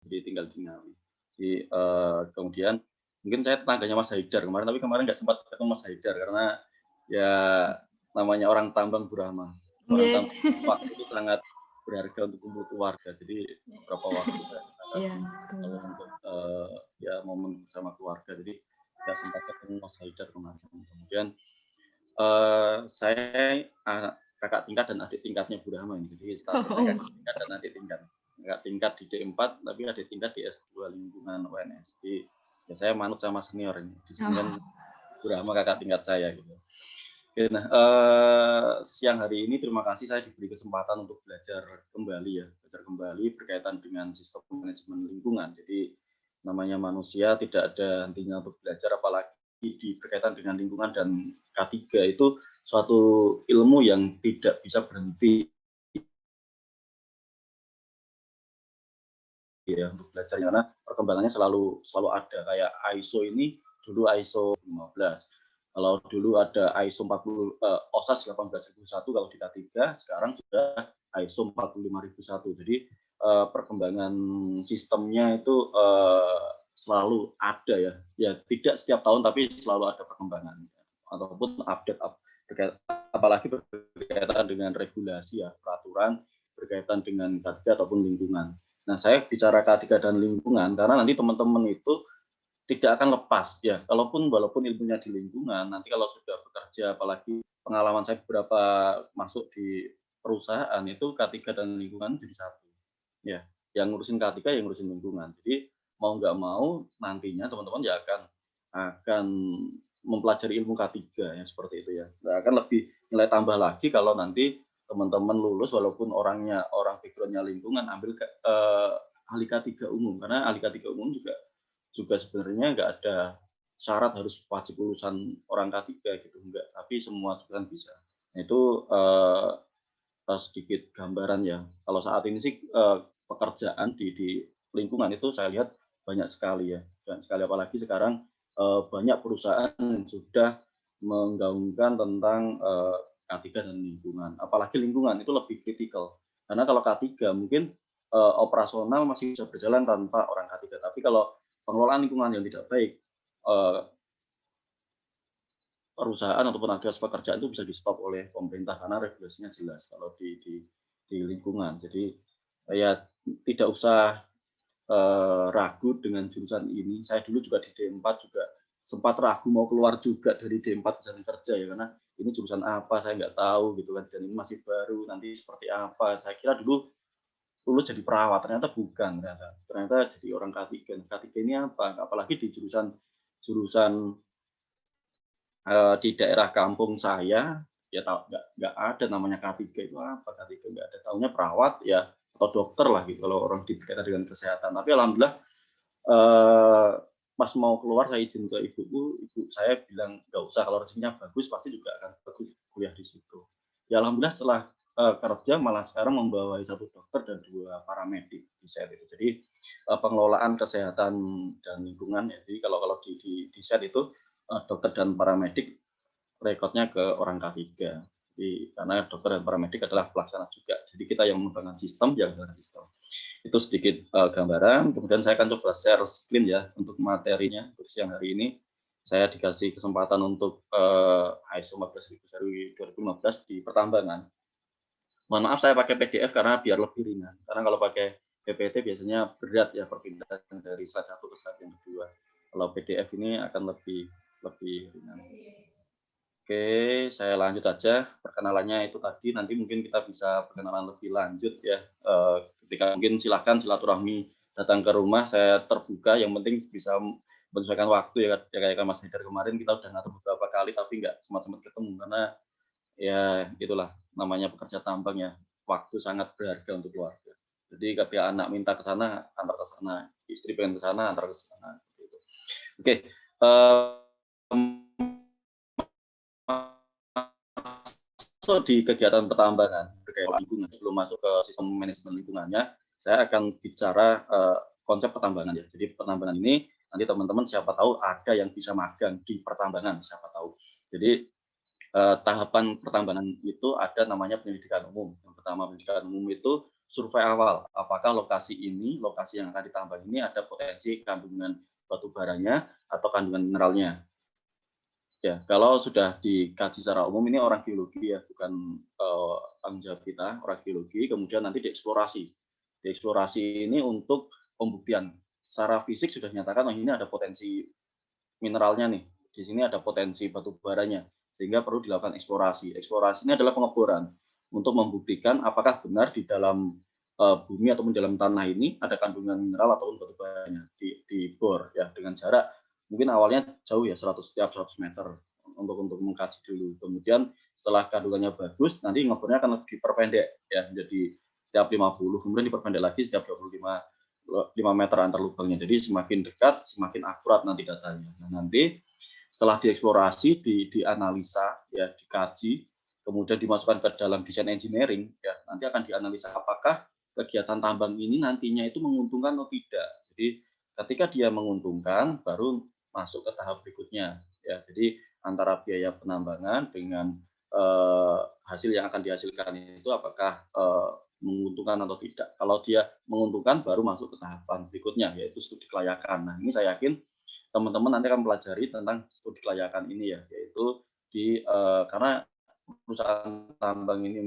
jadi tinggal di Ngawi. Jadi, kemudian mungkin saya tetangganya Mas Haidar kemarin, tapi kemarin nggak sempat ketemu Mas Haidar karena ya namanya orang tambang Burama. Orang Nggih. tambang waktu itu sangat berharga untuk kumpul keluarga. Jadi beberapa waktu saya gunakan Iya, betul. untuk ya momen bersama keluarga. Jadi nggak sempat ketemu Mas Haidar kemarin. Kemudian saya kakak tingkat dan adik tingkatnya Bu Rahma ini. Jadi status saya kakak tingkat dan adik tingkat. Kakak tingkat di D4, tapi adik tingkat di S2 lingkungan UNS. Jadi ya saya manut sama senior ini. Di sini kan Bu Rahma kakak tingkat saya gitu. Oke, nah siang hari ini terima kasih saya diberi kesempatan untuk belajar kembali berkaitan dengan sistem manajemen lingkungan. Jadi namanya manusia tidak ada hentinya untuk belajar, apalagi berkaitan dengan lingkungan, dan K3 itu suatu ilmu yang tidak bisa berhenti ya untuk belajar, karena perkembangannya selalu ada. Kayak ISO ini dulu ISO 15. Kalau dulu ada ISO 40 OSAS 18001 kalau di K3, sekarang sudah ISO 45001. Jadi perkembangan sistemnya itu selalu ada ya. Ya tidak setiap tahun tapi selalu ada perkembangan ataupun update apalagi berkaitan dengan regulasi ya, peraturan berkaitan dengan K3 ataupun lingkungan. Nah, saya bicara K3 dan lingkungan karena nanti teman-teman itu tidak akan lepas ya, walaupun ilmunya di lingkungan, nanti kalau sudah bekerja, apalagi pengalaman saya beberapa masuk di perusahaan itu K3 dan lingkungan jadi satu. Ya, yang ngurusin K3 yang ngurusin lingkungan. Jadi mau nggak mau nantinya teman-teman ya akan mempelajari ilmu K3 ya seperti itu ya. Nah, akan lebih nilai tambah lagi kalau nanti teman-teman lulus walaupun orang background-nya lingkungan ambil ahli K3 umum, karena ahli K3 umum juga sebenarnya nggak ada syarat harus wajib lulusan orang K3 gitu, enggak, tapi semua jurusan bisa. Nah, itu sedikit gambaran ya. Kalau saat ini sih pekerjaan di lingkungan itu saya lihat banyak sekali ya, apalagi sekarang banyak perusahaan yang sudah menggaungkan tentang K3 dan lingkungan. Apalagi lingkungan itu lebih kritikal. Karena kalau K3 mungkin operasional masih bisa berjalan tanpa orang K3, tapi kalau pengelolaan lingkungan yang tidak baik, perusahaan ataupun aktivitas pekerjaan itu bisa di-stop oleh pemerintah karena regulasinya jelas kalau di lingkungan. Jadi ya tidak usah ragu dengan jurusan ini. Saya dulu juga di D4 juga sempat ragu mau keluar juga dari D4 cari kerja ya, karena ini jurusan apa saya nggak tahu gitu kan, dan ini masih baru, nanti seperti apa. Saya kira dulu lulus jadi perawat, ternyata bukan, ternyata jadi orang K3. K3 ini apa? Apalagi di jurusan di daerah kampung saya, ya nggak ada namanya K3 itu apa, K3 nggak ada, taunya perawat ya atau dokter lah gitu kalau orang berkaitan dengan kesehatan. Tapi alhamdulillah pas mau keluar saya izin ke ibu saya bilang nggak usah, kalau rezekinya bagus pasti juga akan bagus kuliah di situ. Ya alhamdulillah setelah kerja malah sekarang membawai 1 dokter dan 2 paramedik di set itu. Jadi pengelolaan kesehatan dan lingkungan ya. Jadi kalau di set itu dokter dan paramedik rekodnya ke orang K3. Jadi karena dokter dan paramedik adalah pelaksana juga. Jadi kita yang mengembangkan sistem, yang mengembangkan sistem. Itu sedikit gambaran. Kemudian saya akan coba share screen ya untuk materinya untuk siang hari ini. Saya dikasih kesempatan untuk ISO 14000 di pertambangan. Mohon maaf saya pakai PDF karena biar lebih ringan. Karena kalau pakai PPT biasanya berat ya perpindahan dari slide 1 ke slide yang kedua. Kalau PDF ini akan lebih ringan. Oke, saya lanjut aja. Perkenalannya itu tadi, nanti mungkin kita bisa perkenalan lebih lanjut ya. Ketika mungkin silahkan silaturahmi datang ke rumah, saya terbuka. Yang penting bisa menyesuaikan waktu ya, kayak Mas Haidar kemarin kita udah ngatur beberapa kali tapi nggak sempat ketemu karena ya itulah namanya pekerja tambang ya. Waktu sangat berharga untuk keluarga. Jadi ketika anak minta ke sana, antar ke sana. Istri pengen ke sana, antar ke sana. Gitu. Oke. Di kegiatan pertambangan berkaitan lingkungan, sebelum masuk ke sistem manajemen lingkungannya, saya akan bicara konsep pertambangan ya. Jadi pertambangan ini nanti teman-teman siapa tahu ada yang bisa magang di pertambangan, siapa tahu. Jadi tahapan pertambangan itu ada namanya pendidikan umum. Yang pertama pendidikan umum itu survei awal, apakah lokasi ini, lokasi yang akan ditambang ini ada potensi kandungan batu baranya atau kandungan mineralnya. Ya, kalau sudah dikaji secara umum ini orang geologi ya, bukan, tanggung jawab kita, orang geologi, kemudian nanti dieksplorasi. Dieksplorasi ini untuk pembuktian. Secara fisik sudah dinyatakan, oh ini ada potensi mineralnya nih, di sini ada potensi batu baranya, sehingga perlu dilakukan eksplorasi. Eksplorasi ini adalah pengeboran untuk membuktikan apakah benar di dalam bumi ataupun dalam tanah ini ada kandungan mineral ataupun batu baranya dibor ya dengan jarak mungkin awalnya jauh ya 100 setiap 100 meter untuk mengkaji dulu. Kemudian setelah kandungannya bagus, nanti ngebornya akan diperpendek ya menjadi setiap 50, kemudian diperpendek lagi setiap 25 meter antar lubangnya. Jadi semakin dekat, semakin akurat nanti datanya. Nah, nanti setelah dieksplorasi, dianalisa, ya, dikaji, kemudian dimasukkan ke dalam desain engineering, ya, nanti akan dianalisa apakah kegiatan tambang ini nantinya itu menguntungkan atau tidak. Jadi ketika dia menguntungkan, baru masuk ke tahap berikutnya. Ya, jadi antara biaya penambangan dengan hasil yang akan dihasilkan itu apakah menguntungkan atau tidak. Kalau dia menguntungkan, baru masuk ke tahapan berikutnya, yaitu studi kelayakan. Nah, ini saya yakin teman-teman nanti akan pelajari tentang studi kelayakan ini ya, yaitu karena perusahaan tambang ini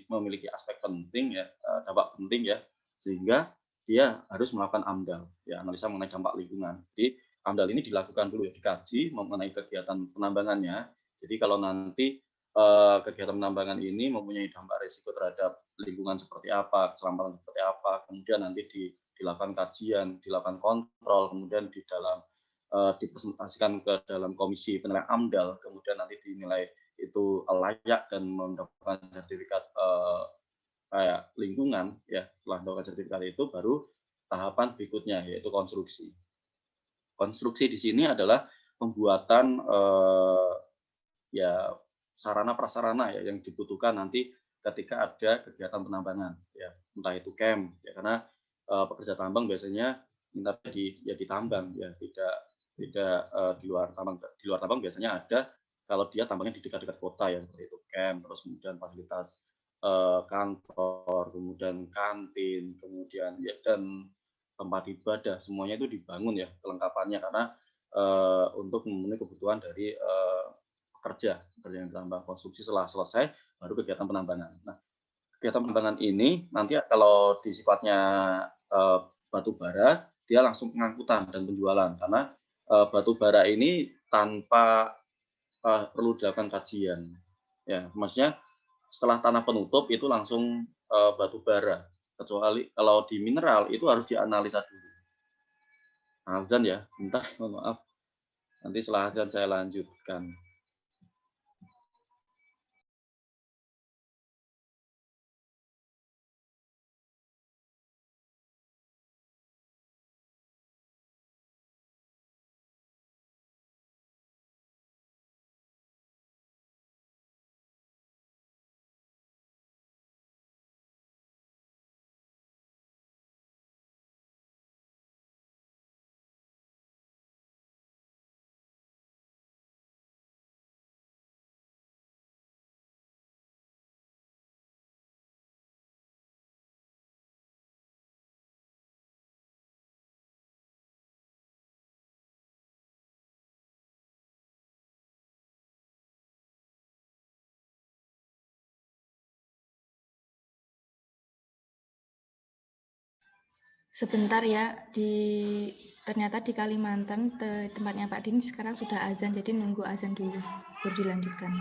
memiliki aspek penting ya, dampak penting ya, sehingga dia harus melakukan AMDAL, ya analisa mengenai dampak lingkungan. Jadi AMDAL ini dilakukan dulu ya, dikaji mengenai kegiatan penambangannya. Jadi kalau nanti kegiatan penambangan ini mempunyai dampak risiko terhadap lingkungan seperti apa, keselamatan seperti apa, kemudian nanti dilakukan kajian, dilakukan kontrol, kemudian di dalam dipresentasikan ke dalam komisi penilaian AMDAL, kemudian nanti dinilai itu layak dan mendapatkan sertifikat kayak lingkungan ya. Setelah mendapatkan sertifikat itu baru tahapan berikutnya yaitu konstruksi. Konstruksi di sini adalah pembuatan ya sarana prasarana ya yang dibutuhkan nanti ketika ada kegiatan penambangan ya, entah itu camp ya, karena pekerja tambang biasanya minta ditambang ya, tidak tidak di luar tambang biasanya ada kalau dia tambangnya di dekat-dekat kota ya, seperti itu camp, terus kemudian fasilitas kantor, kemudian kantin, kemudian ya dan tempat ibadah semuanya itu dibangun ya kelengkapannya karena untuk memenuhi kebutuhan dari pekerja yang ditambang konstruksi. Setelah selesai baru kegiatan penambangan. Nah, kegiatan penambangan ini nanti kalau di sifatnya batu bara, dia langsung pengangkutan dan penjualan karena batu bara ini tanpa perlu dilakukan kajian. Ya, maksudnya setelah tanah penutup itu langsung batu bara. Kecuali kalau di mineral itu harus dianalisa dulu. Azan ya, bentar, mohon maaf. Nanti setelah azan saya lanjutkan. Sebentar ya, ternyata di Kalimantan tempatnya Pak Din sekarang sudah azan, jadi nunggu azan dulu baru dilanjutkan.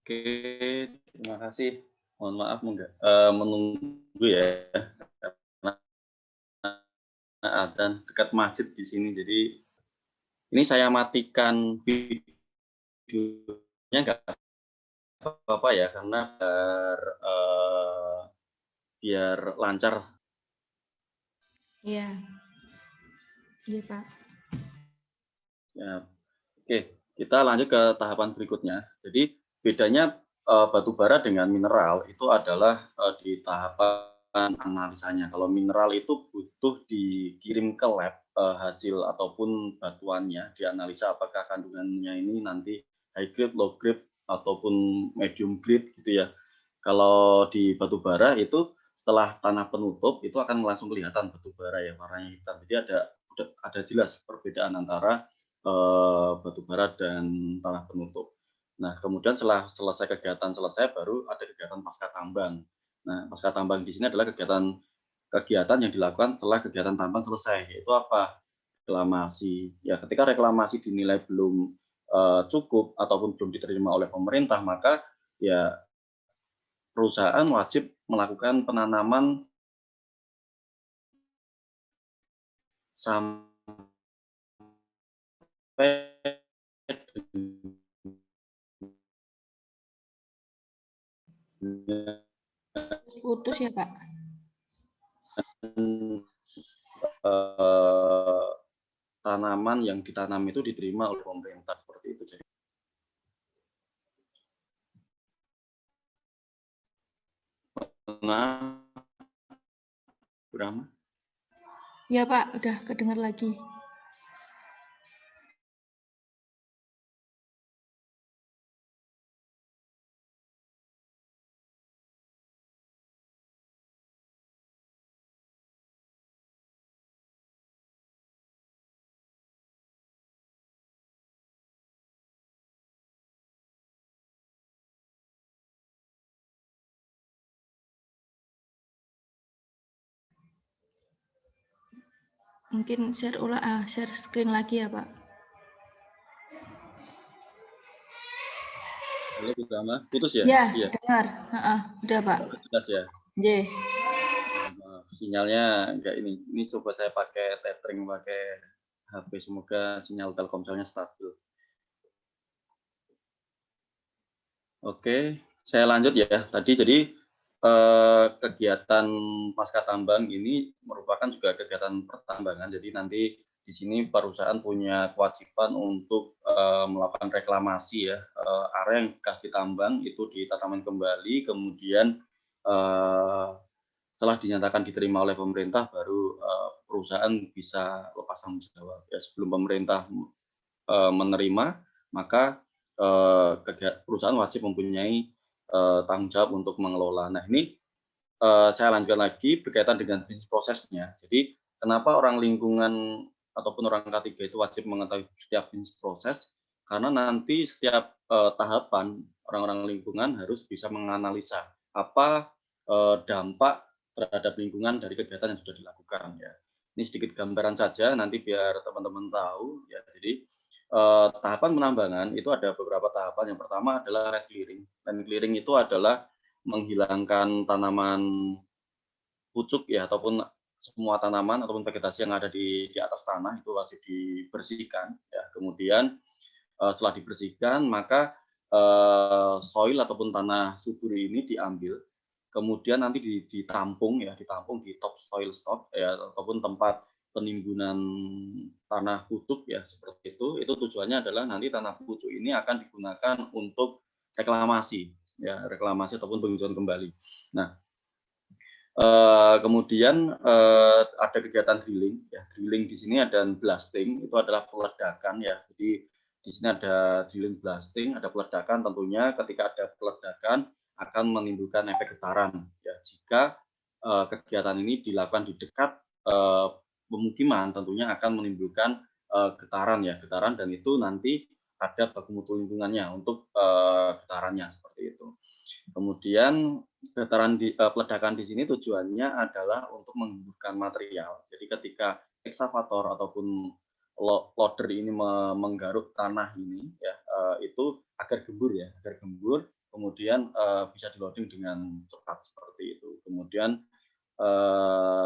Oke, terima kasih. Mohon maaf menunggu ya, karena adzan dekat masjid di sini. Jadi ini saya matikan videonya nggak apa-apa ya, karena biar lancar. Iya, iya Pak. Ya, oke, kita lanjut ke tahapan berikutnya. Jadi bedanya batu bara dengan mineral itu adalah di tahapan analisanya. Kalau mineral itu butuh dikirim ke lab hasil ataupun batuannya, dianalisa apakah kandungannya ini nanti high grade, low grade ataupun medium grade gitu ya. Kalau di batu bara itu setelah tanah penutup itu akan langsung kelihatan batu bara ya warnanya hitam. Jadi ada jelas perbedaan antara batu bara dan tanah penutup. Nah, kemudian setelah selesai kegiatan baru ada kegiatan pasca tambang. Nah, pasca tambang di sini adalah kegiatan yang dilakukan setelah kegiatan tambang selesai, yaitu apa? Reklamasi. Ya, ketika reklamasi dinilai belum cukup ataupun belum diterima oleh pemerintah, maka ya perusahaan wajib melakukan penanaman sampai Putus ya Pak. eh, tanaman yang ditanam itu diterima oleh pemerintah seperti itu. Jadi, nah, Burama. Ya Pak, udah kedengar lagi. Mungkin share screen lagi ya Pak. Halo Burama, putus ya? Ya, Iya. dengar. Udah Pak. Jelas ya. J. Sinyalnya enggak ini. Ini coba saya pakai tethering pakai HP, semoga sinyal Telkomselnya stabil. Oke, saya lanjut ya. Tadi jadi kegiatan pasca tambang ini merupakan juga kegiatan pertambangan. Jadi nanti di sini perusahaan punya kewajiban untuk melakukan reklamasi ya, area yang bekas ditambang itu ditataman kembali, kemudian setelah dinyatakan diterima oleh pemerintah baru perusahaan bisa lepas tanggung jawab. Ya, sebelum pemerintah menerima, maka perusahaan wajib mempunyai tanggung jawab untuk mengelola. Nah, ini saya lanjutkan lagi berkaitan dengan bisnis prosesnya. Jadi, kenapa orang lingkungan ataupun orang K3 itu wajib mengetahui setiap bisnis proses? Karena nanti setiap tahapan orang-orang lingkungan harus bisa menganalisa apa dampak terhadap lingkungan dari kegiatan yang sudah dilakukan ya. Ini sedikit gambaran saja nanti biar teman-teman tahu ya. Jadi tahapan penambangan itu ada beberapa tahapan. Yang pertama adalah land clearing. Land clearing itu adalah menghilangkan tanaman pucuk ya ataupun semua tanaman ataupun vegetasi yang ada di atas tanah itu wajib dibersihkan ya. Kemudian setelah dibersihkan maka soil ataupun tanah subur ini diambil, kemudian nanti ditampung ya, ditampung di top soil stock ya ataupun tempat penimbunan tanah pucuk ya seperti itu. Itu tujuannya adalah nanti tanah pucuk ini akan digunakan untuk reklamasi ya, reklamasi ataupun penghijauan kembali. Nah, kemudian ada kegiatan drilling ya, drilling di sini dan blasting itu adalah peledakan ya. Jadi di sini ada drilling, blasting, ada peledakan. Tentunya ketika ada peledakan akan menimbulkan efek getaran ya. Jika kegiatan ini dilakukan di dekat pemukiman, tentunya akan menimbulkan getaran ya, getaran, dan itu nanti ada baku mutu lingkungannya untuk getarannya seperti itu. Kemudian peledakan di sini tujuannya adalah untuk menggemburkan material. Jadi ketika ekskavator ataupun loader ini menggaruk tanah ini ya, itu agar gembur ya, agar gembur. kemudian bisa di-loading dengan cepat seperti itu. Kemudian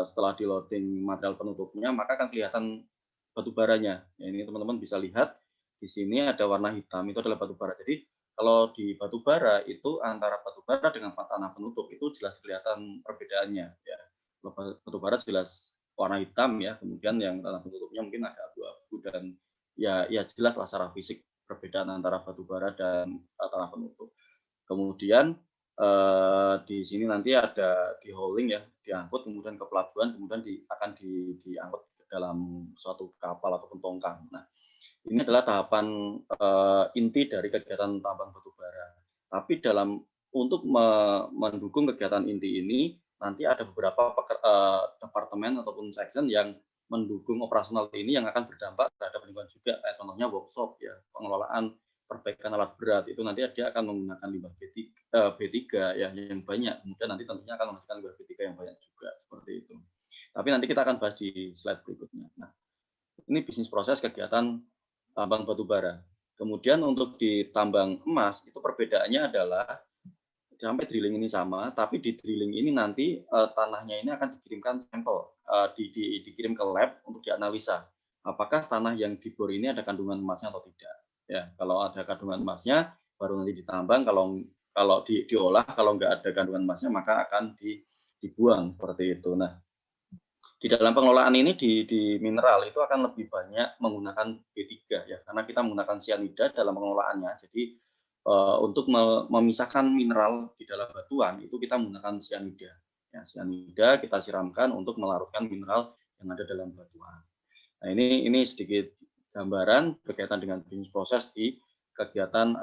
setelah di-loading material penutupnya, maka akan kelihatan batu baranya. Ya, ini teman-teman bisa lihat di sini ada warna hitam, itu adalah batu bara. Jadi kalau di batu bara itu antara batu bara dengan tanah penutup itu jelas kelihatan perbedaannya. Ya. Kalau batu bara jelas warna hitam ya, kemudian yang tanah penutupnya mungkin agak abu-abu dan ya jelas lah secara fisik perbedaan antara batu bara dan tanah penutup. Kemudian di sini nanti ada di hauling ya, diangkut kemudian ke pelabuhan, kemudian akan diangkut ke dalam suatu kapal ataupun tongkang. Nah, ini adalah tahapan inti dari kegiatan tambang batubara. Tapi untuk mendukung kegiatan inti ini, nanti ada beberapa departemen ataupun section yang mendukung operasional ini yang akan berdampak terhadap lingkungan juga. Contohnya workshop ya, pengelolaan perbaikan alat berat itu nanti dia akan menggunakan limbah B3 ya yang banyak, kemudian nanti tentunya akan menghasilkan limbah B3 yang banyak juga seperti itu. Tapi nanti kita akan bahas di slide berikutnya. Nah, ini bisnis proses kegiatan tambang batubara. Kemudian untuk di tambang emas itu perbedaannya adalah sampai drilling ini sama, tapi di drilling ini nanti tanahnya ini akan dikirimkan sampel, dikirim ke lab untuk dianalisa. Apakah tanah yang dibor ini ada kandungan emasnya atau tidak? Ya, kalau ada kandungan emasnya, baru nanti ditambang. Kalau diolah, kalau nggak ada kandungan emasnya, maka akan dibuang seperti itu. Nah, di dalam pengelolaan ini di mineral itu akan lebih banyak menggunakan B3 ya, karena kita menggunakan cyanida dalam pengelolaannya. Jadi untuk memisahkan mineral di dalam batuan itu kita menggunakan cyanida. Ya, cyanida kita siramkan untuk melarutkan mineral yang ada dalam batuan. Nah, ini sedikit gambaran berkaitan dengan bisnis proses di kegiatan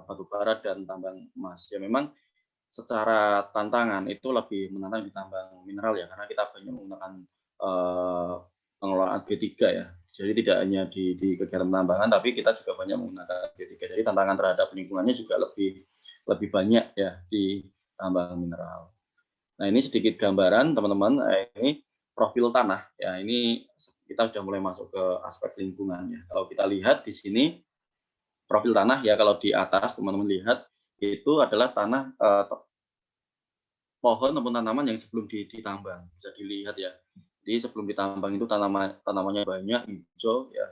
batubara dan tambang emas. Ya memang secara tantangan itu lebih menantang di tambang mineral ya, karena kita banyak menggunakan pengelolaan B3 ya. Jadi tidak hanya di kegiatan penambangan, tapi kita juga banyak menggunakan B3. Jadi tantangan terhadap lingkungannya juga lebih banyak ya di tambang mineral. Nah, ini sedikit gambaran teman-teman. Ini profil tanah ya. Ini kita sudah mulai masuk ke aspek lingkungannya. Kalau kita lihat di sini profil tanah ya, kalau di atas teman-teman lihat itu adalah tanah pohon ataupun tanaman yang sebelum ditambang, bisa dilihat ya. Jadi sebelum ditambang itu tanamannya banyak hijau ya.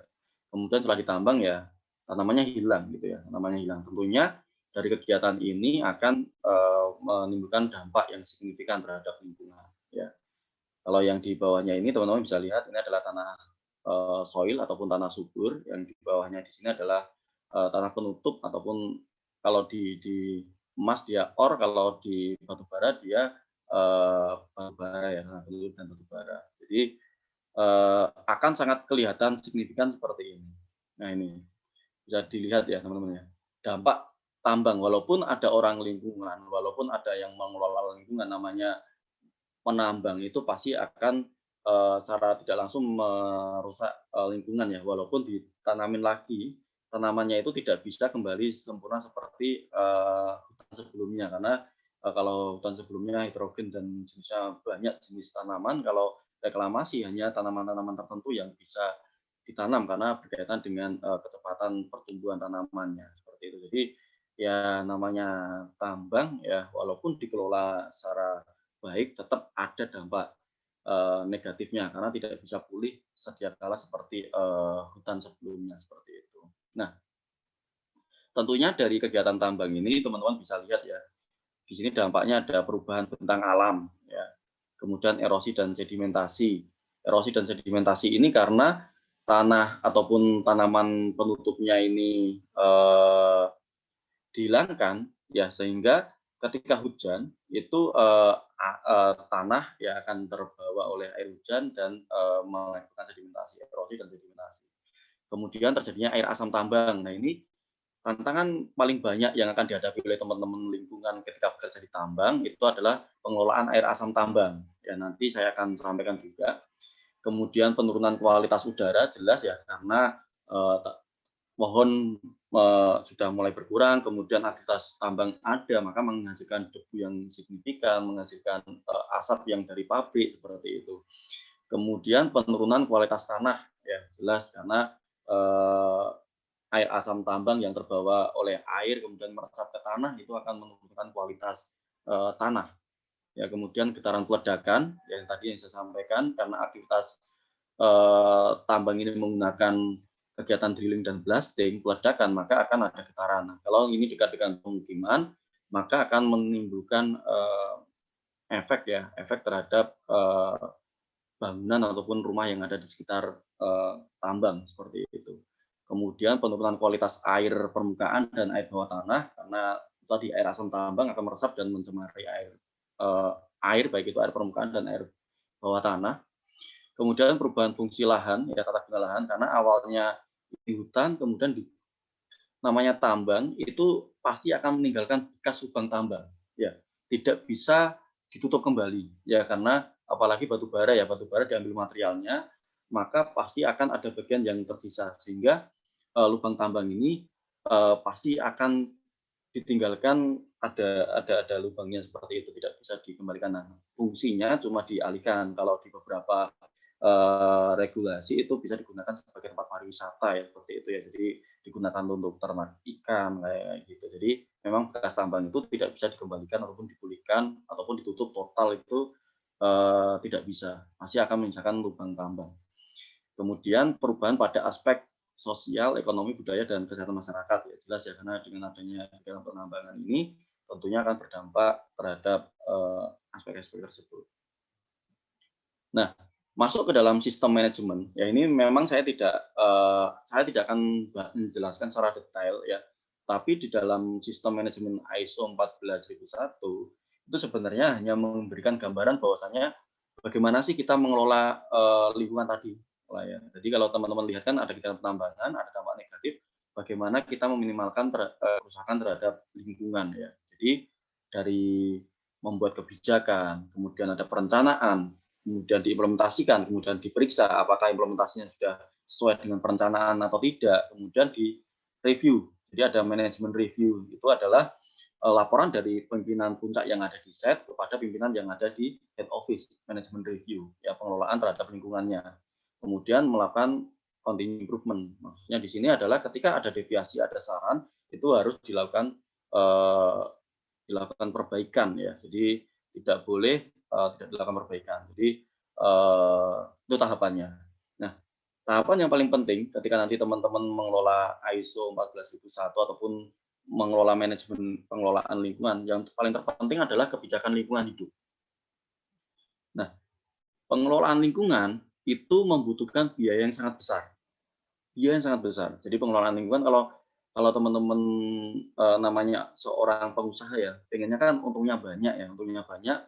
Kemudian setelah ditambang ya tanamannya hilang gitu ya. Tanamannya hilang. Tentunya dari kegiatan ini akan menimbulkan dampak yang signifikan terhadap lingkungan ya. Kalau yang di bawahnya ini teman-teman bisa lihat ini adalah tanah soil ataupun tanah subur, yang di bawahnya di sini adalah tanah penutup ataupun kalau di emas dia ore, kalau di batubara dia batubara ya, tanah penutup dan batubara. Jadi akan sangat kelihatan signifikan seperti ini. Nah, ini bisa dilihat ya teman-teman ya. Dampak tambang, walaupun ada orang lingkungan, walaupun ada yang mengelola lingkungan namanya penambang, itu pasti akan secara tidak langsung merusak lingkungan ya, walaupun ditanamin lagi tanamannya itu tidak bisa kembali sempurna seperti hutan sebelumnya, karena kalau hutan sebelumnya heterogen dan jenisnya banyak jenis tanaman, kalau reklamasi hanya tanaman-tanaman tertentu yang bisa ditanam karena berkaitan dengan kecepatan pertumbuhan tanamannya seperti itu. Jadi ya namanya tambang ya, walaupun dikelola secara baik tetap ada dampak negatifnya karena tidak bisa pulih sedia kala seperti hutan sebelumnya seperti itu. Nah, tentunya dari kegiatan tambang ini teman-teman bisa lihat ya, di sini dampaknya ada perubahan bentang alam ya, kemudian erosi dan sedimentasi. Erosi dan sedimentasi ini karena tanah ataupun tanaman penutupnya ini dihilangkan ya, sehingga ketika hujan itu tanah ya akan terbawa oleh air hujan dan melakukan sedimentasi, erosi dan sedimentasi. Kemudian terjadinya air asam tambang. Nah, ini tantangan paling banyak yang akan dihadapi oleh teman-teman lingkungan ketika bekerja di tambang itu adalah pengelolaan air asam tambang. Ya, nanti saya akan sampaikan juga. Kemudian penurunan kualitas udara jelas ya, karena pohon sudah mulai berkurang, kemudian aktivitas tambang ada, maka menghasilkan debu yang signifikan, menghasilkan asap yang dari pabrik seperti itu. Kemudian penurunan kualitas tanah ya jelas, karena air asam tambang yang terbawa oleh air kemudian meresap ke tanah itu akan menurunkan kualitas tanah. Ya, kemudian getaran peledakan yang tadi yang saya sampaikan karena aktivitas tambang ini menggunakan kegiatan drilling dan blasting, peledakan, maka akan ada getaran. Nah, kalau ini dekat dengan pemukiman, maka akan menimbulkan efek terhadap bangunan ataupun rumah yang ada di sekitar tambang seperti itu. Kemudian penurunan kualitas air permukaan dan air bawah tanah karena tadi air asam tambang akan meresap dan mencemari air baik itu air permukaan dan air bawah tanah. Kemudian perubahan fungsi lahan, ya tata guna lahan karena awalnya di hutan, kemudian namanya tambang itu pasti akan meninggalkan bekas lubang tambang, ya tidak bisa ditutup kembali, ya karena apalagi batu bara diambil materialnya, maka pasti akan ada bagian yang tersisa sehingga lubang tambang ini pasti akan ditinggalkan ada lubangnya seperti itu tidak bisa dikembalikan. Nah, fungsinya cuma dialihkan kalau di beberapa regulasi itu bisa digunakan sebagai tempat pariwisata ya seperti itu ya. Jadi digunakan untuk ternak ikan kayak gitu. Jadi memang bekas tambang itu tidak bisa dikembalikan ataupun dipulihkan ataupun ditutup total itu tidak bisa. Masih akan menyisakan lubang tambang. Kemudian perubahan pada aspek sosial, ekonomi, budaya, dan kesehatan masyarakat ya jelas ya karena dengan adanya kegiatan penambangan ini tentunya akan berdampak terhadap aspek-aspek tersebut. Nah, masuk ke dalam sistem manajemen ya ini memang saya tidak akan menjelaskan secara detail ya, tapi di dalam sistem manajemen ISO 14001 itu sebenarnya hanya memberikan gambaran bahwasanya bagaimana sih kita mengelola lingkungan tadi. Ya. Jadi kalau teman-teman lihat kan ada kegiatan penambangan, ada dampak negatif, bagaimana kita meminimalkan kerusakan terhadap lingkungan ya. Jadi dari membuat kebijakan, kemudian ada perencanaan, kemudian diimplementasikan, kemudian diperiksa apakah implementasinya sudah sesuai dengan perencanaan atau tidak, kemudian di-review. Jadi ada manajemen review, itu adalah laporan dari pimpinan puncak yang ada di set kepada pimpinan yang ada di head office, manajemen review, ya pengelolaan terhadap lingkungannya. Kemudian melakukan continuous improvement. Maksudnya di sini adalah ketika ada deviasi, ada saran, itu harus dilakukan perbaikan ya. Jadi tidak boleh tidak dilakukan perbaikan. Jadi itu tahapannya. Nah, tahapan yang paling penting ketika nanti teman-teman mengelola ISO 14001 ataupun mengelola manajemen pengelolaan lingkungan, yang paling terpenting adalah kebijakan lingkungan hidup. Nah, pengelolaan lingkungan itu membutuhkan biaya yang sangat besar. Biaya yang sangat besar. Jadi pengelolaan lingkungan kalau teman-teman namanya seorang pengusaha ya, pengennya kan untungnya banyak ya,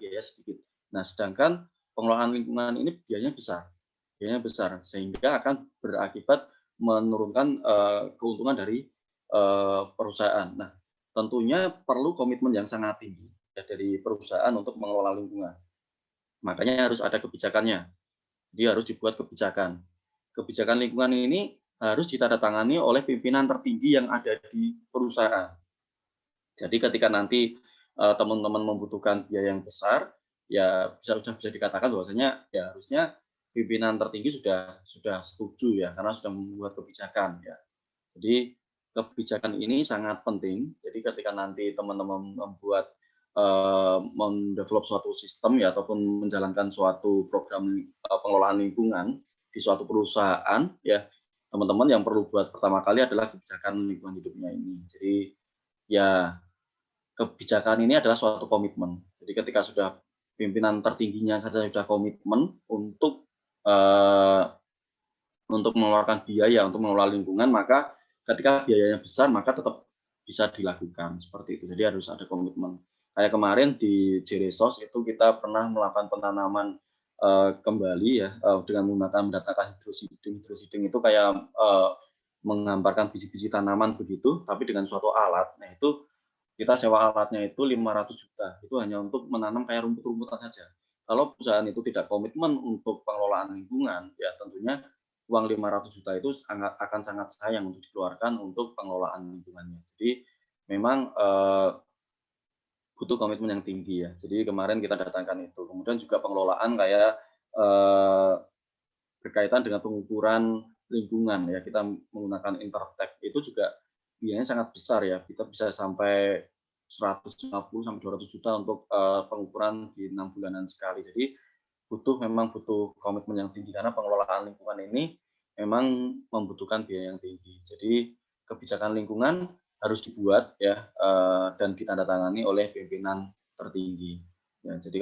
biaya sedikit. Nah, sedangkan pengelolaan lingkungan ini biayanya besar, sehingga akan berakibat menurunkan keuntungan dari perusahaan. Nah, tentunya perlu komitmen yang sangat tinggi ya, dari perusahaan untuk mengelola lingkungan. Makanya harus ada kebijakannya. Jadi harus dibuat kebijakan. Kebijakan lingkungan ini harus ditandatangani oleh pimpinan tertinggi yang ada di perusahaan. Jadi ketika nanti teman-teman membutuhkan biaya yang besar, ya bisa dikatakan bahwasanya ya harusnya pimpinan tertinggi sudah setuju ya karena sudah membuat kebijakan ya. Jadi kebijakan ini sangat penting. Jadi ketika nanti teman-teman mendevelop suatu sistem ya ataupun menjalankan suatu program pengelolaan lingkungan di suatu perusahaan ya, teman-teman yang perlu buat pertama kali adalah kebijakan lingkungan hidupnya ini. Jadi ya kebijakan ini adalah suatu komitmen. Jadi ketika sudah pimpinan tertingginya saja sudah komitmen untuk mengeluarkan biaya untuk mengelola lingkungan, maka ketika biayanya besar maka tetap bisa dilakukan seperti itu. Jadi harus ada komitmen. Kayak kemarin di Jeresos itu kita pernah melakukan penanaman kembali ya dengan menggunakan mendatangkan hidrosiding. Hidrosiding itu kayak menggambarkan biji-biji tanaman begitu, tapi dengan suatu alat. Nah itu kita sewa alatnya itu 500 juta. Itu hanya untuk menanam kayak rumput-rumputan saja. Kalau perusahaan itu tidak komitmen untuk pengelolaan lingkungan, ya tentunya uang 500 juta itu akan sangat sayang untuk dikeluarkan untuk pengelolaan lingkungannya. Jadi memang butuh komitmen yang tinggi ya. Jadi kemarin kita datangkan itu. Kemudian juga pengelolaan kayak berkaitan dengan pengukuran lingkungan ya, kita menggunakan Intertek itu juga biayanya sangat besar ya, kita bisa sampai 150 sampai 200 juta untuk pengukuran di 6 bulanan sekali. Jadi memang butuh komitmen yang tinggi karena pengelolaan lingkungan ini memang membutuhkan biaya yang tinggi. Jadi kebijakan lingkungan harus dibuat ya dan ditandatangani oleh pimpinan tertinggi. Ya, jadi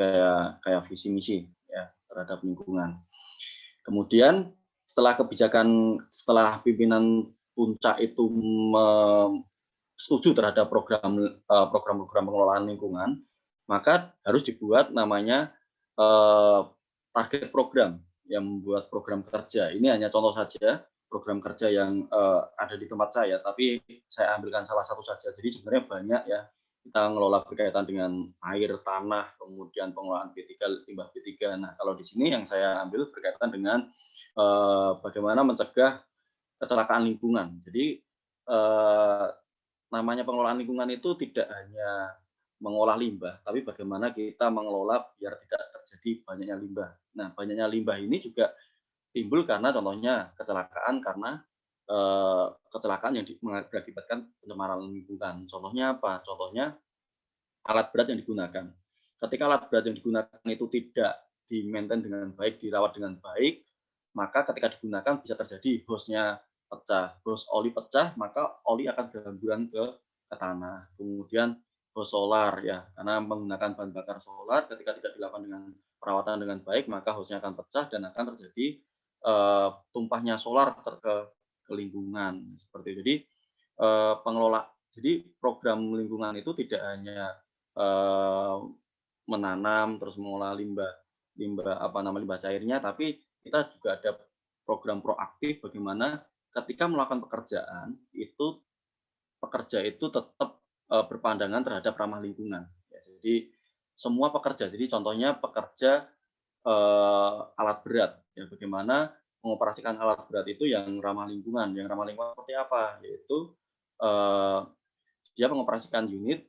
kayak visi misi ya terhadap lingkungan. Kemudian setelah pimpinan puncak itu setuju terhadap program-program pengelolaan lingkungan, maka harus dibuat namanya target program yang membuat program kerja. Ini hanya contoh saja program kerja yang ada di tempat saya, tapi saya ambilkan salah satu saja. Jadi sebenarnya banyak ya kita ngelola berkaitan dengan air, tanah, kemudian pengelolaan B3, limbah B3. Nah, kalau di sini yang saya ambil berkaitan dengan bagaimana mencegah kecelakaan lingkungan. Jadi namanya pengelolaan lingkungan itu tidak hanya mengolah limbah, tapi bagaimana kita mengelola biar tidak terjadi banyaknya limbah. Nah, banyaknya limbah ini juga timbul karena contohnya kecelakaan karena kecelakaan yang mengakibatkan pencemaran lingkungan. Contohnya apa? Contohnya alat berat yang digunakan. Ketika alat berat yang digunakan itu tidak di-maintain dengan baik, dirawat dengan baik, maka ketika digunakan bisa terjadi hose-nya pecah. Hose oli pecah, maka oli akan berhamburan ke tanah. Kemudian hose solar ya, karena menggunakan bahan bakar solar ketika tidak dilakukan dengan perawatan dengan baik, maka hose-nya akan pecah dan akan terjadi tumpahnya solar ke lingkungan seperti itu. Jadi jadi program lingkungan itu tidak hanya menanam terus mengolah limbah limbah cairnya, tapi kita juga ada program proaktif bagaimana ketika melakukan pekerjaan itu pekerja itu tetap berpandangan terhadap ramah lingkungan. Ya, jadi semua pekerja, jadi contohnya pekerja alat berat, ya bagaimana mengoperasikan alat berat itu yang ramah lingkungan. Yang ramah lingkungan seperti apa? Yaitu dia mengoperasikan unit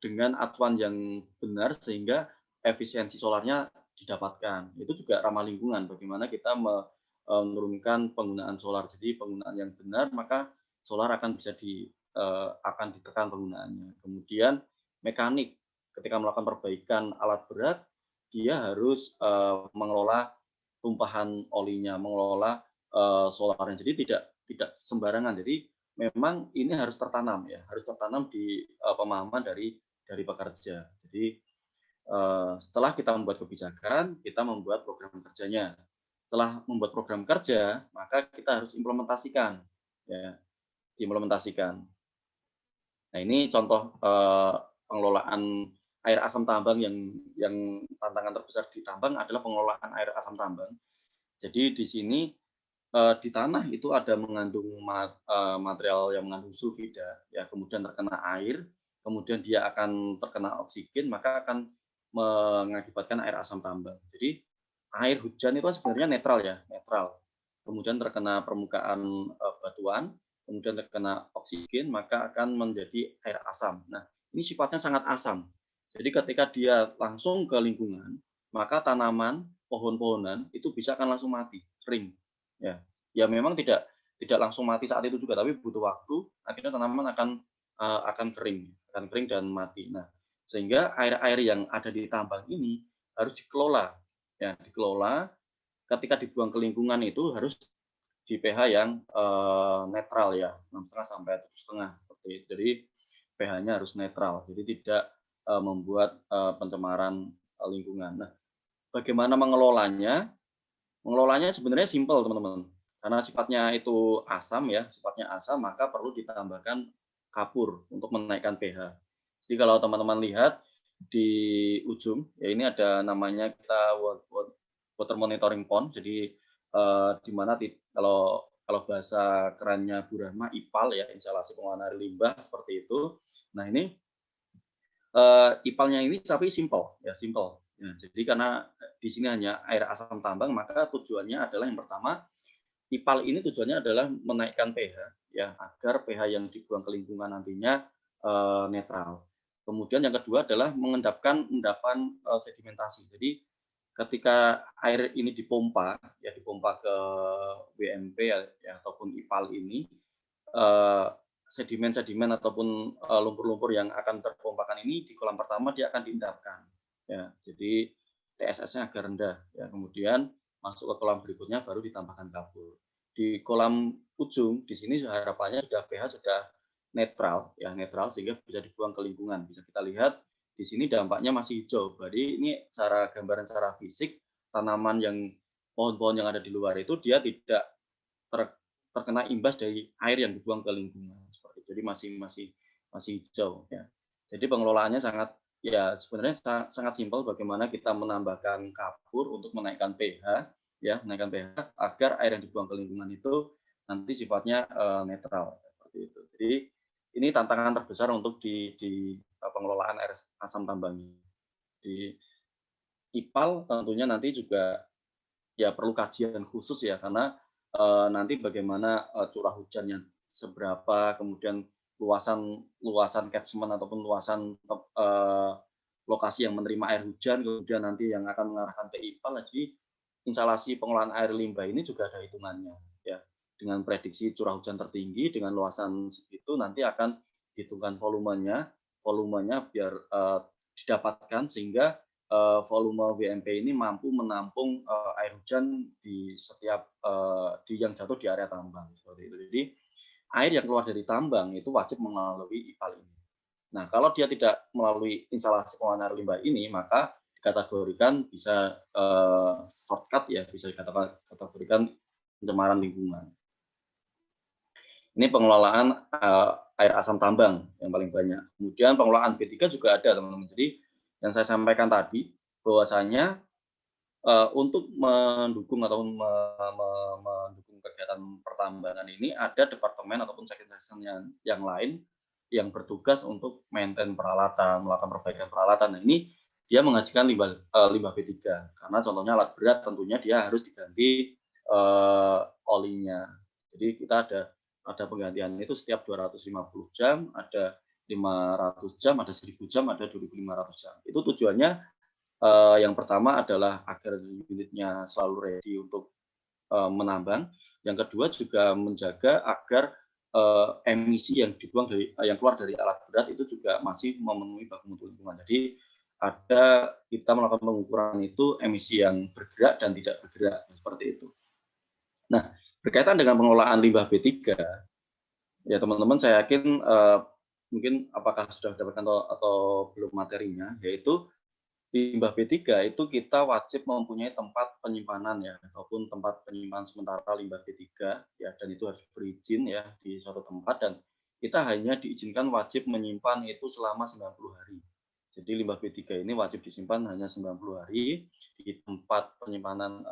dengan acuan yang benar sehingga efisiensi solarnya didapatkan. Itu juga ramah lingkungan, bagaimana kita menurunkan penggunaan solar. Jadi penggunaan yang benar, maka solar akan bisa akan ditekan penggunaannya. Kemudian mekanik, ketika melakukan perbaikan alat berat, dia harus mengelola tumpahan olinya, mengelola solarnya. Jadi tidak sembarangan. Jadi memang ini harus tertanam ya, harus tertanam di pemahaman dari pekerja. Jadi setelah kita membuat kebijakan, kita membuat program kerjanya. Setelah membuat program kerja, maka kita harus implementasikan, ya, diimplementasikan. Nah ini contoh pengelolaan air asam tambang yang tantangan terbesar di tambang adalah pengelolaan air asam tambang. Jadi di sini di tanah itu ada mengandung material yang mengandung sulfida, ya kemudian terkena air, kemudian dia akan terkena oksigen, maka akan mengakibatkan air asam tambang. Jadi air hujan itu sebenarnya netral ya, netral. Kemudian terkena permukaan batuan, kemudian terkena oksigen, maka akan menjadi air asam. Nah, ini sifatnya sangat asam. Jadi ketika dia langsung ke lingkungan, maka tanaman, pohon-pohonan itu bisa akan langsung mati, kering. Ya, ya memang tidak langsung mati saat itu juga, tapi butuh waktu. Akhirnya tanaman akan kering dan mati. Nah, sehingga air-air yang ada di tambang ini harus dikelola, ya dikelola. Ketika dibuang ke lingkungan itu harus di pH yang netral ya, 6,5 sampai 7,5 seperti itu. Jadi pH-nya harus netral, jadi tidak membuat pencemaran lingkungan. Nah, bagaimana mengelolanya? Mengelolanya sebenarnya simpel teman-teman. Karena sifatnya itu asam ya, sifatnya asam maka perlu ditambahkan kapur untuk menaikkan pH. Jadi kalau teman-teman lihat di ujung, ya ini ada namanya kita water monitoring pond. Jadi di mana kalau bahasa kerennya Bu Rahma IPAL ya, instalasi pengolahan air limbah seperti itu. Nah ini IPAL-nya ini tapi simple ya, simple. Ya, jadi karena di sini hanya air asam tambang, maka tujuannya adalah yang pertama IPAL ini tujuannya adalah menaikkan pH ya agar pH yang dibuang ke lingkungan nantinya netral. Kemudian yang kedua adalah mengendapkan endapan sedimentasi. Jadi ketika air ini dipompa ke WMP ya ataupun IPAL ini, eee, sedimen-sedimen ataupun, lumpur-lumpur yang akan terpompakan ini di kolam pertama dia akan diendapkan, ya. Jadi TSS-nya agak rendah, ya. Kemudian masuk ke kolam berikutnya baru ditambahkan kapur. Di kolam ujung, di sini harapannya sudah pH sudah netral, ya netral sehingga bisa dibuang ke lingkungan. Bisa kita lihat di sini dampaknya masih hijau. Jadi ini gambaran secara fisik tanaman yang pohon-pohon yang ada di luar itu dia tidak terkena imbas dari air yang dibuang ke lingkungan seperti itu. Jadi masih hijau ya. Jadi pengelolaannya sangat ya sebenarnya sangat simpel bagaimana kita menambahkan kapur untuk menaikkan pH ya, menaikkan pH agar air yang dibuang ke lingkungan itu nanti sifatnya netral seperti itu. Jadi ini tantangan terbesar untuk di pengelolaan air asam tambang di IPAL tentunya nanti juga ya perlu kajian khusus ya karena nanti bagaimana curah hujannya seberapa, kemudian luasan catchment ataupun luasan lokasi yang menerima air hujan, kemudian nanti yang akan mengarahkan ke IPAL. Jadi instalasi pengolahan air limbah ini juga ada hitungannya ya. Dengan prediksi curah hujan tertinggi dengan luasan segitu nanti akan dihitungkan volumenya biar didapatkan sehingga volume WMP ini mampu menampung air hujan di setiap yang jatuh di area tambang seperti itu. Jadi air yang keluar dari tambang itu wajib melalui IPAL ini. Nah, kalau dia tidak melalui instalasi pengolahan air limbah ini, maka dikategorikan bisa shortcut ya, bisa dikategorikan pencemaran lingkungan. Ini pengelolaan air asam tambang yang paling banyak. Kemudian pengelolaan B3 juga ada, teman-teman. Jadi yang saya sampaikan tadi bahwasanya untuk mendukung atau mendukung kegiatan pertambangan ini ada departemen ataupun section yang lain yang bertugas untuk maintain peralatan, melakukan perbaikan peralatan. Nah, ini dia mengajukan limbah B3 karena contohnya alat berat tentunya dia harus diganti olinya. Jadi kita ada penggantian itu setiap 250 jam, ada 500 jam, ada 1000 jam, ada 2500 jam. Itu tujuannya yang pertama adalah agar unitnya selalu ready untuk menambang. Yang kedua juga menjaga agar emisi yang keluar dari alat berat itu juga masih memenuhi baku mutu lingkungan. Jadi kita melakukan pengukuran itu emisi yang bergerak dan tidak bergerak seperti itu. Nah, berkaitan dengan pengelolaan limbah B3, ya teman-teman saya yakin mungkin apakah sudah mendapatkan atau belum materinya, yaitu limbah B3 itu kita wajib mempunyai tempat penyimpanan ya, ataupun tempat penyimpanan sementara limbah B3 ya, dan itu harus berizin ya di suatu tempat dan kita hanya diizinkan wajib menyimpan itu selama 90 hari. Jadi limbah B3 ini wajib disimpan hanya 90 hari di tempat penyimpanan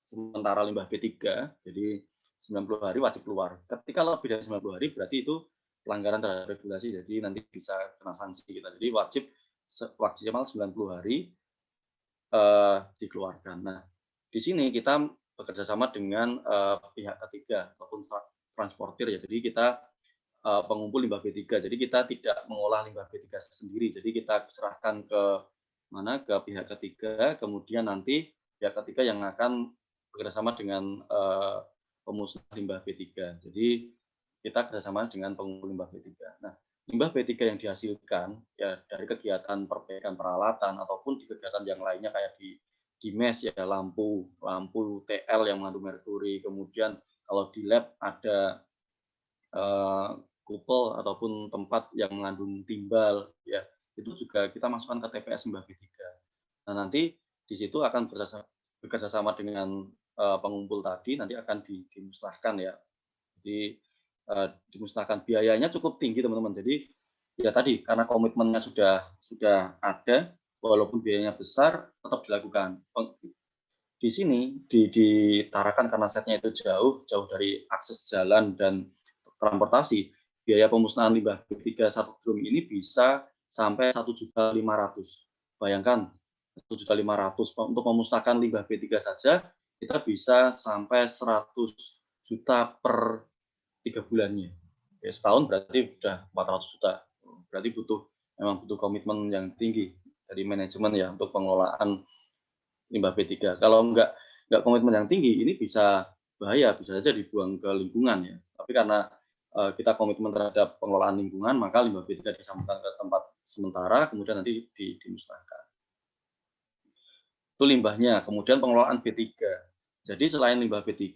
sementara limbah B3. Jadi 90 hari wajib keluar. Ketika lebih dari 90 hari berarti itu pelanggaran terhadap regulasi, jadi nanti bisa kena sanksi kita. Jadi wajib maksimal 90 hari dikeluarkan. Nah, di sini kita bekerja sama dengan pihak ketiga ataupun transportir ya. Jadi kita pengumpul limbah B3. Jadi kita tidak mengolah limbah B3 sendiri. Jadi kita serahkan ke pihak ketiga, kemudian nanti pihak ketiga yang akan bekerjasama dengan pemusnah limbah B3. Jadi kita kerjasama dengan pengumpul limbah B3. Nah, limbah B3 yang dihasilkan ya dari kegiatan perbaikan peralatan ataupun di kegiatan yang lainnya kayak di mes ya lampu TL yang mengandung merkuri, kemudian kalau di lab ada kupel ataupun tempat yang mengandung timbal ya itu juga kita masukkan ke TPS limbah B3. Nah, nanti di situ akan bekerja sama dengan pengumpul tadi nanti akan dimusnahkan ya. Jadi dimusnahkan. Biayanya cukup tinggi teman-teman. Jadi ya tadi karena komitmennya sudah ada, walaupun biayanya besar tetap dilakukan. Di sini di Tarakan karena setnya itu jauh dari akses jalan dan transportasi, biaya pemusnahan limbah B3 satu drum ini bisa sampai 1.500.000. Bayangkan 1.500.000 untuk memusnahkan limbah B3 saja kita bisa sampai 100 juta per 3 bulannya. Ya, setahun berarti sudah 400 juta. Berarti memang butuh komitmen yang tinggi dari manajemen ya untuk pengelolaan limbah B3. Kalau nggak komitmen yang tinggi, ini bisa bahaya, bisa saja dibuang ke lingkungan ya. Tapi karena kita komitmen terhadap pengelolaan lingkungan, maka limbah B3 disampaikan ke tempat sementara, kemudian nanti dimusnahkan. Itu limbahnya. Kemudian pengelolaan B3. Jadi selain limbah B3,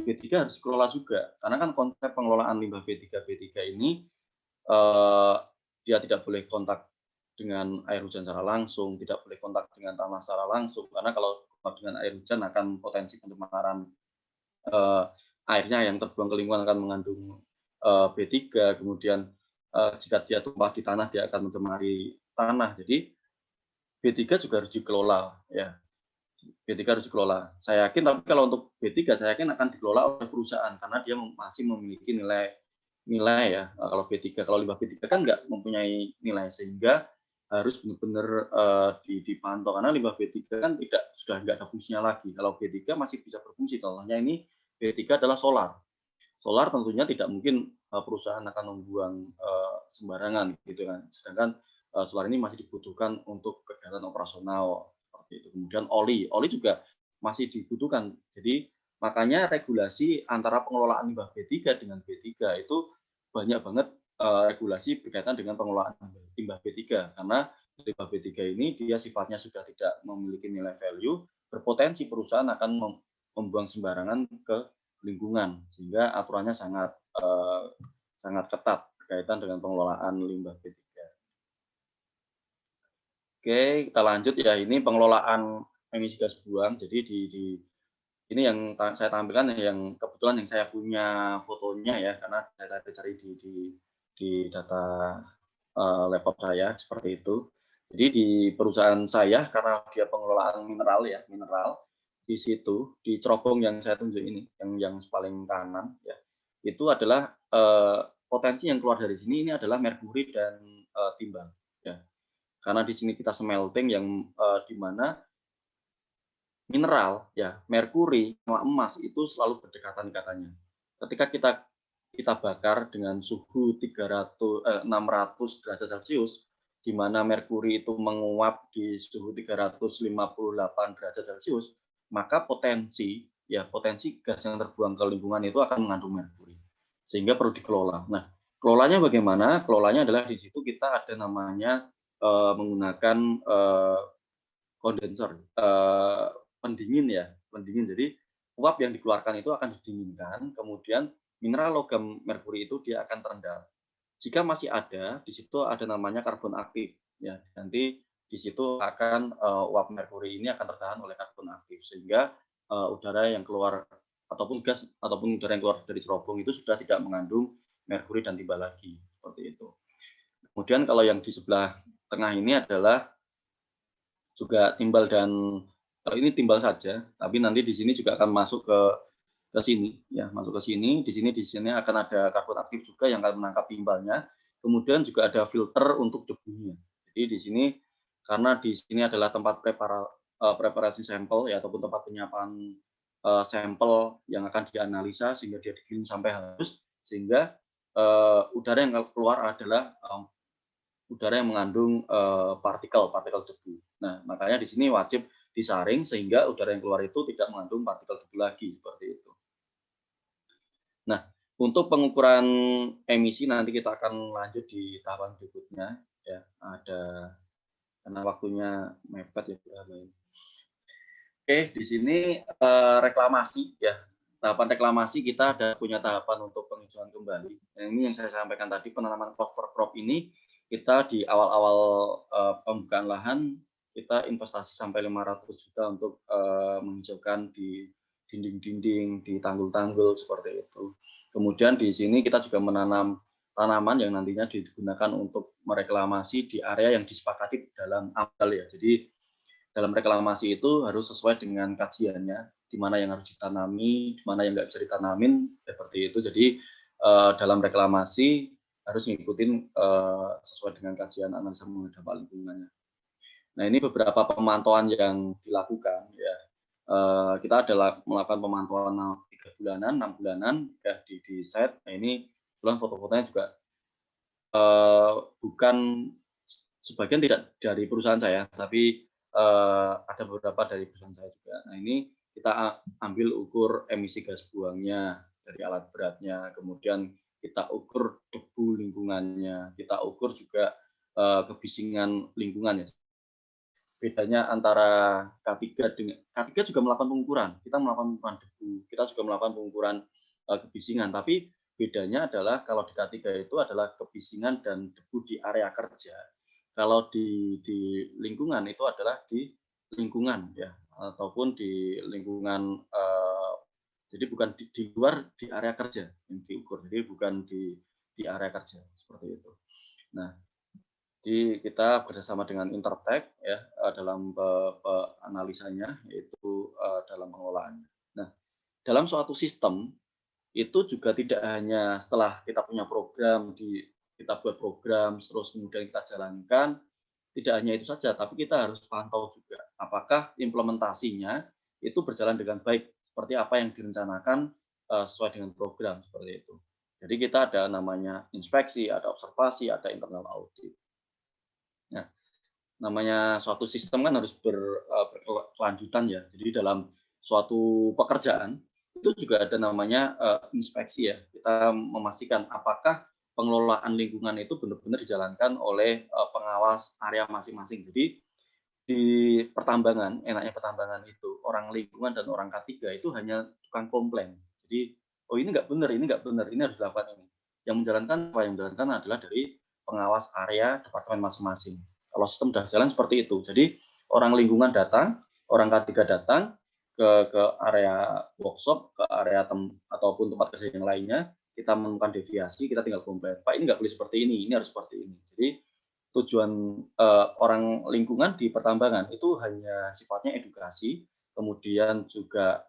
B3 harus dikelola juga. Karena kan konsep pengelolaan limbah B3 ini dia tidak boleh kontak dengan air hujan secara langsung, tidak boleh kontak dengan tanah secara langsung, karena kalau kontak dengan air hujan akan potensi pencemaran airnya yang terbuang ke lingkungan akan mengandung B3, kemudian jika dia tumpah di tanah dia akan mencemari tanah. Jadi B3 juga harus dikelola ya. B3 harus dikelola. Saya yakin, tapi kalau untuk B3 saya yakin akan dikelola oleh perusahaan karena dia masih memiliki nilai ya. Kalau B3, kalau limbah B3 kan nggak mempunyai nilai, sehingga harus benar-benar dipantau karena limbah B3 kan sudah nggak ada fungsinya lagi. Kalau B3 masih bisa berfungsi, contohnya ini B3 adalah solar. Solar tentunya tidak mungkin perusahaan akan membuang sembarangan gitu kan. Sedangkan solar ini masih dibutuhkan untuk kegiatan operasional seperti itu. Kemudian oli juga masih dibutuhkan. Jadi makanya regulasi antara pengelolaan limbah B3 dengan B3 itu banyak banget regulasi berkaitan dengan pengelolaan limbah B3 karena limbah B3 ini dia sifatnya sudah tidak memiliki nilai value, berpotensi perusahaan akan membuang sembarangan ke lingkungan, sehingga aturannya sangat ketat berkaitan dengan pengelolaan limbah B3. Oke, kita lanjut ya. Ini pengelolaan emisi gas buang. Jadi ini yang saya tampilkan yang kebetulan yang saya punya fotonya ya, karena saya cari di data laptop saya seperti itu. Jadi di perusahaan saya karena dia pengelolaan mineral, di situ di cerobong yang saya tunjuk ini, yang paling kanan ya, itu adalah potensi yang keluar dari sini ini adalah merkuri dan timbal ya. Karena di sini kita smelting yang di mana mineral ya, merkuri sama emas itu selalu berdekatan katanya. Ketika kita bakar dengan suhu 600 derajat Celcius, di mana merkuri itu menguap di suhu 358 derajat Celcius, maka potensi gas yang terbuang ke lingkungan itu akan mengandung merkuri. Sehingga perlu dikelola. Nah, kelolanya bagaimana? Kelolanya adalah di situ kita ada namanya menggunakan kondensor, pendingin. Jadi uap yang dikeluarkan itu akan didinginkan, kemudian mineral logam merkuri itu dia akan terendam. Jika masih ada, di situ ada namanya karbon aktif ya. Nanti di situ akan uap merkuri ini akan tertahan oleh karbon aktif, sehingga udara yang keluar ataupun gas ataupun udara yang keluar dari cerobong itu sudah tidak mengandung merkuri dan timbal lagi, seperti itu. Kemudian kalau yang di sebelah tengah ini adalah juga timbal, dan kalau ini timbal saja, tapi nanti di sini juga akan masuk ke sini ya, masuk ke sini. Di sini akan ada karbon aktif juga yang akan menangkap timbalnya. Kemudian juga ada filter untuk debunya. Jadi di sini karena di sini adalah tempat preparasi sampel ya, ataupun tempat penyiapan sampel yang akan dianalisa sehingga dia digiling sampai halus, sehingga udara yang keluar adalah udara yang mengandung partikel debu. Nah, makanya di sini wajib disaring sehingga udara yang keluar itu tidak mengandung partikel debu lagi, seperti itu. Nah, untuk pengukuran emisi nanti kita akan lanjut di tahapan berikutnya ya. Karena waktunya mepet ya. Oke, di sini reklamasi ya. Tahapan reklamasi kita punya tahapan untuk penghijauan kembali. Ini yang saya sampaikan tadi, penanaman cover crop ini kita di awal-awal pembukaan lahan kita investasi sampai 500 juta untuk menghijaukan di dinding-dinding, di tanggul-tanggul seperti itu. Kemudian di sini kita juga menanam tanaman yang nantinya digunakan untuk mereklamasi di area yang disepakati dalam AMDAL ya. Jadi dalam reklamasi itu harus sesuai dengan kajiannya, di mana yang harus ditanami, di mana yang nggak bisa ditanamin, seperti itu. Jadi dalam reklamasi harus ngikutin sesuai dengan kajian analisa mengenai dampak lingkungannya. Nah, ini beberapa pemantauan yang dilakukan ya. Kita adalah melakukan pemantauan 3 bulanan, 6 bulanan ya di site. Nah, ini kebetulan foto-fotonya juga bukan sebagian tidak dari perusahaan saya, tapi ada beberapa dari perusahaan saya juga. Nah, ini kita ambil ukur emisi gas buangnya dari alat beratnya, kemudian kita ukur debu lingkungannya, kita ukur juga kebisingan lingkungannya. Bedanya antara K3 dengan K3 juga melakukan pengukuran. Kita melakukan pengukuran debu, kita juga melakukan pengukuran kebisingan. Tapi bedanya adalah kalau di K3 itu adalah kebisingan dan debu di area kerja. Kalau di lingkungan itu adalah di lingkungan ya, ataupun di lingkungan jadi bukan di luar di area kerja yang diukur. Jadi bukan di area kerja seperti itu. Nah, jadi kita bekerjasama dengan Intertek ya dalam analisanya, yaitu dalam pengelolaannya. Nah, dalam suatu sistem itu juga tidak hanya setelah kita punya program, kita buat program, terus kemudian kita jalankan, tidak hanya itu saja, tapi kita harus pantau juga apakah implementasinya itu berjalan dengan baik, seperti apa yang direncanakan sesuai dengan program seperti itu. Jadi kita ada namanya inspeksi, ada observasi, ada internal audit. Nah, namanya suatu sistem kan harus berkelanjutan ya. Jadi dalam suatu pekerjaan itu juga ada namanya inspeksi ya. Kita memastikan apakah pengelolaan lingkungan itu benar-benar dijalankan oleh pengawas area masing-masing. Jadi di pertambangan, enaknya pertambangan itu orang lingkungan dan orang K3 itu hanya tukang komplain. Jadi, oh ini nggak benar, ini harus dilakukan ini. Yang menjalankan apa? Yang menjalankan adalah dari pengawas area departemen masing-masing. Kalau sistem sudah jalan seperti itu. Jadi orang lingkungan datang, orang K3 datang ke area workshop, ke area ataupun tempat kerja yang lainnya, kita menemukan deviasi, kita tinggal komplain. Pak, ini nggak boleh seperti ini harus seperti ini. Jadi tujuan orang lingkungan di pertambangan itu hanya sifatnya edukasi, kemudian juga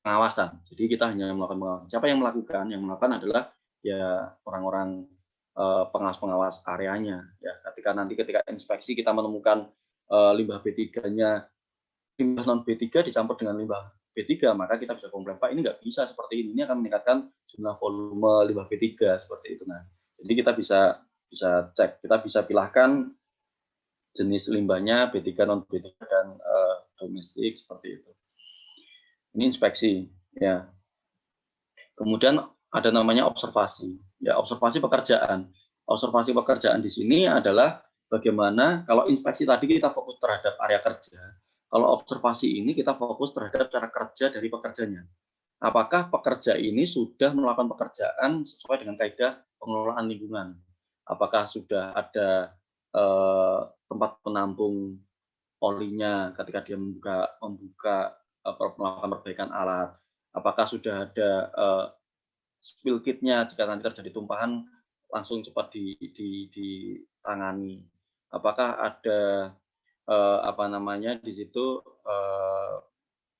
pengawasan. Jadi kita hanya melakukan pengawasan. Siapa yang melakukan? Yang melakukan adalah ya orang-orang pengawas-pengawas areanya. Ya, ketika inspeksi kita menemukan limbah B3-nya, limbah non B3 dicampur dengan limbah B3, maka kita bisa komplain, Pak, ini nggak bisa seperti ini akan meningkatkan jumlah volume limbah B3 seperti itu. Nah, jadi kita bisa cek, kita bisa pilahkan jenis limbahnya B3, non B3 dan domestik seperti itu. Ini inspeksi ya. Kemudian ada namanya observasi. Ya, observasi pekerjaan. Observasi pekerjaan di sini adalah bagaimana kalau inspeksi tadi kita fokus terhadap area kerja. Kalau observasi ini kita fokus terhadap cara kerja dari pekerjanya. Apakah pekerja ini sudah melakukan pekerjaan sesuai dengan kaidah pengelolaan lingkungan? Apakah sudah ada tempat penampung olinya ketika dia melakukan perbaikan alat? Apakah sudah ada spill kitnya jika nanti terjadi tumpahan langsung cepat ditangani? Apakah ada di situ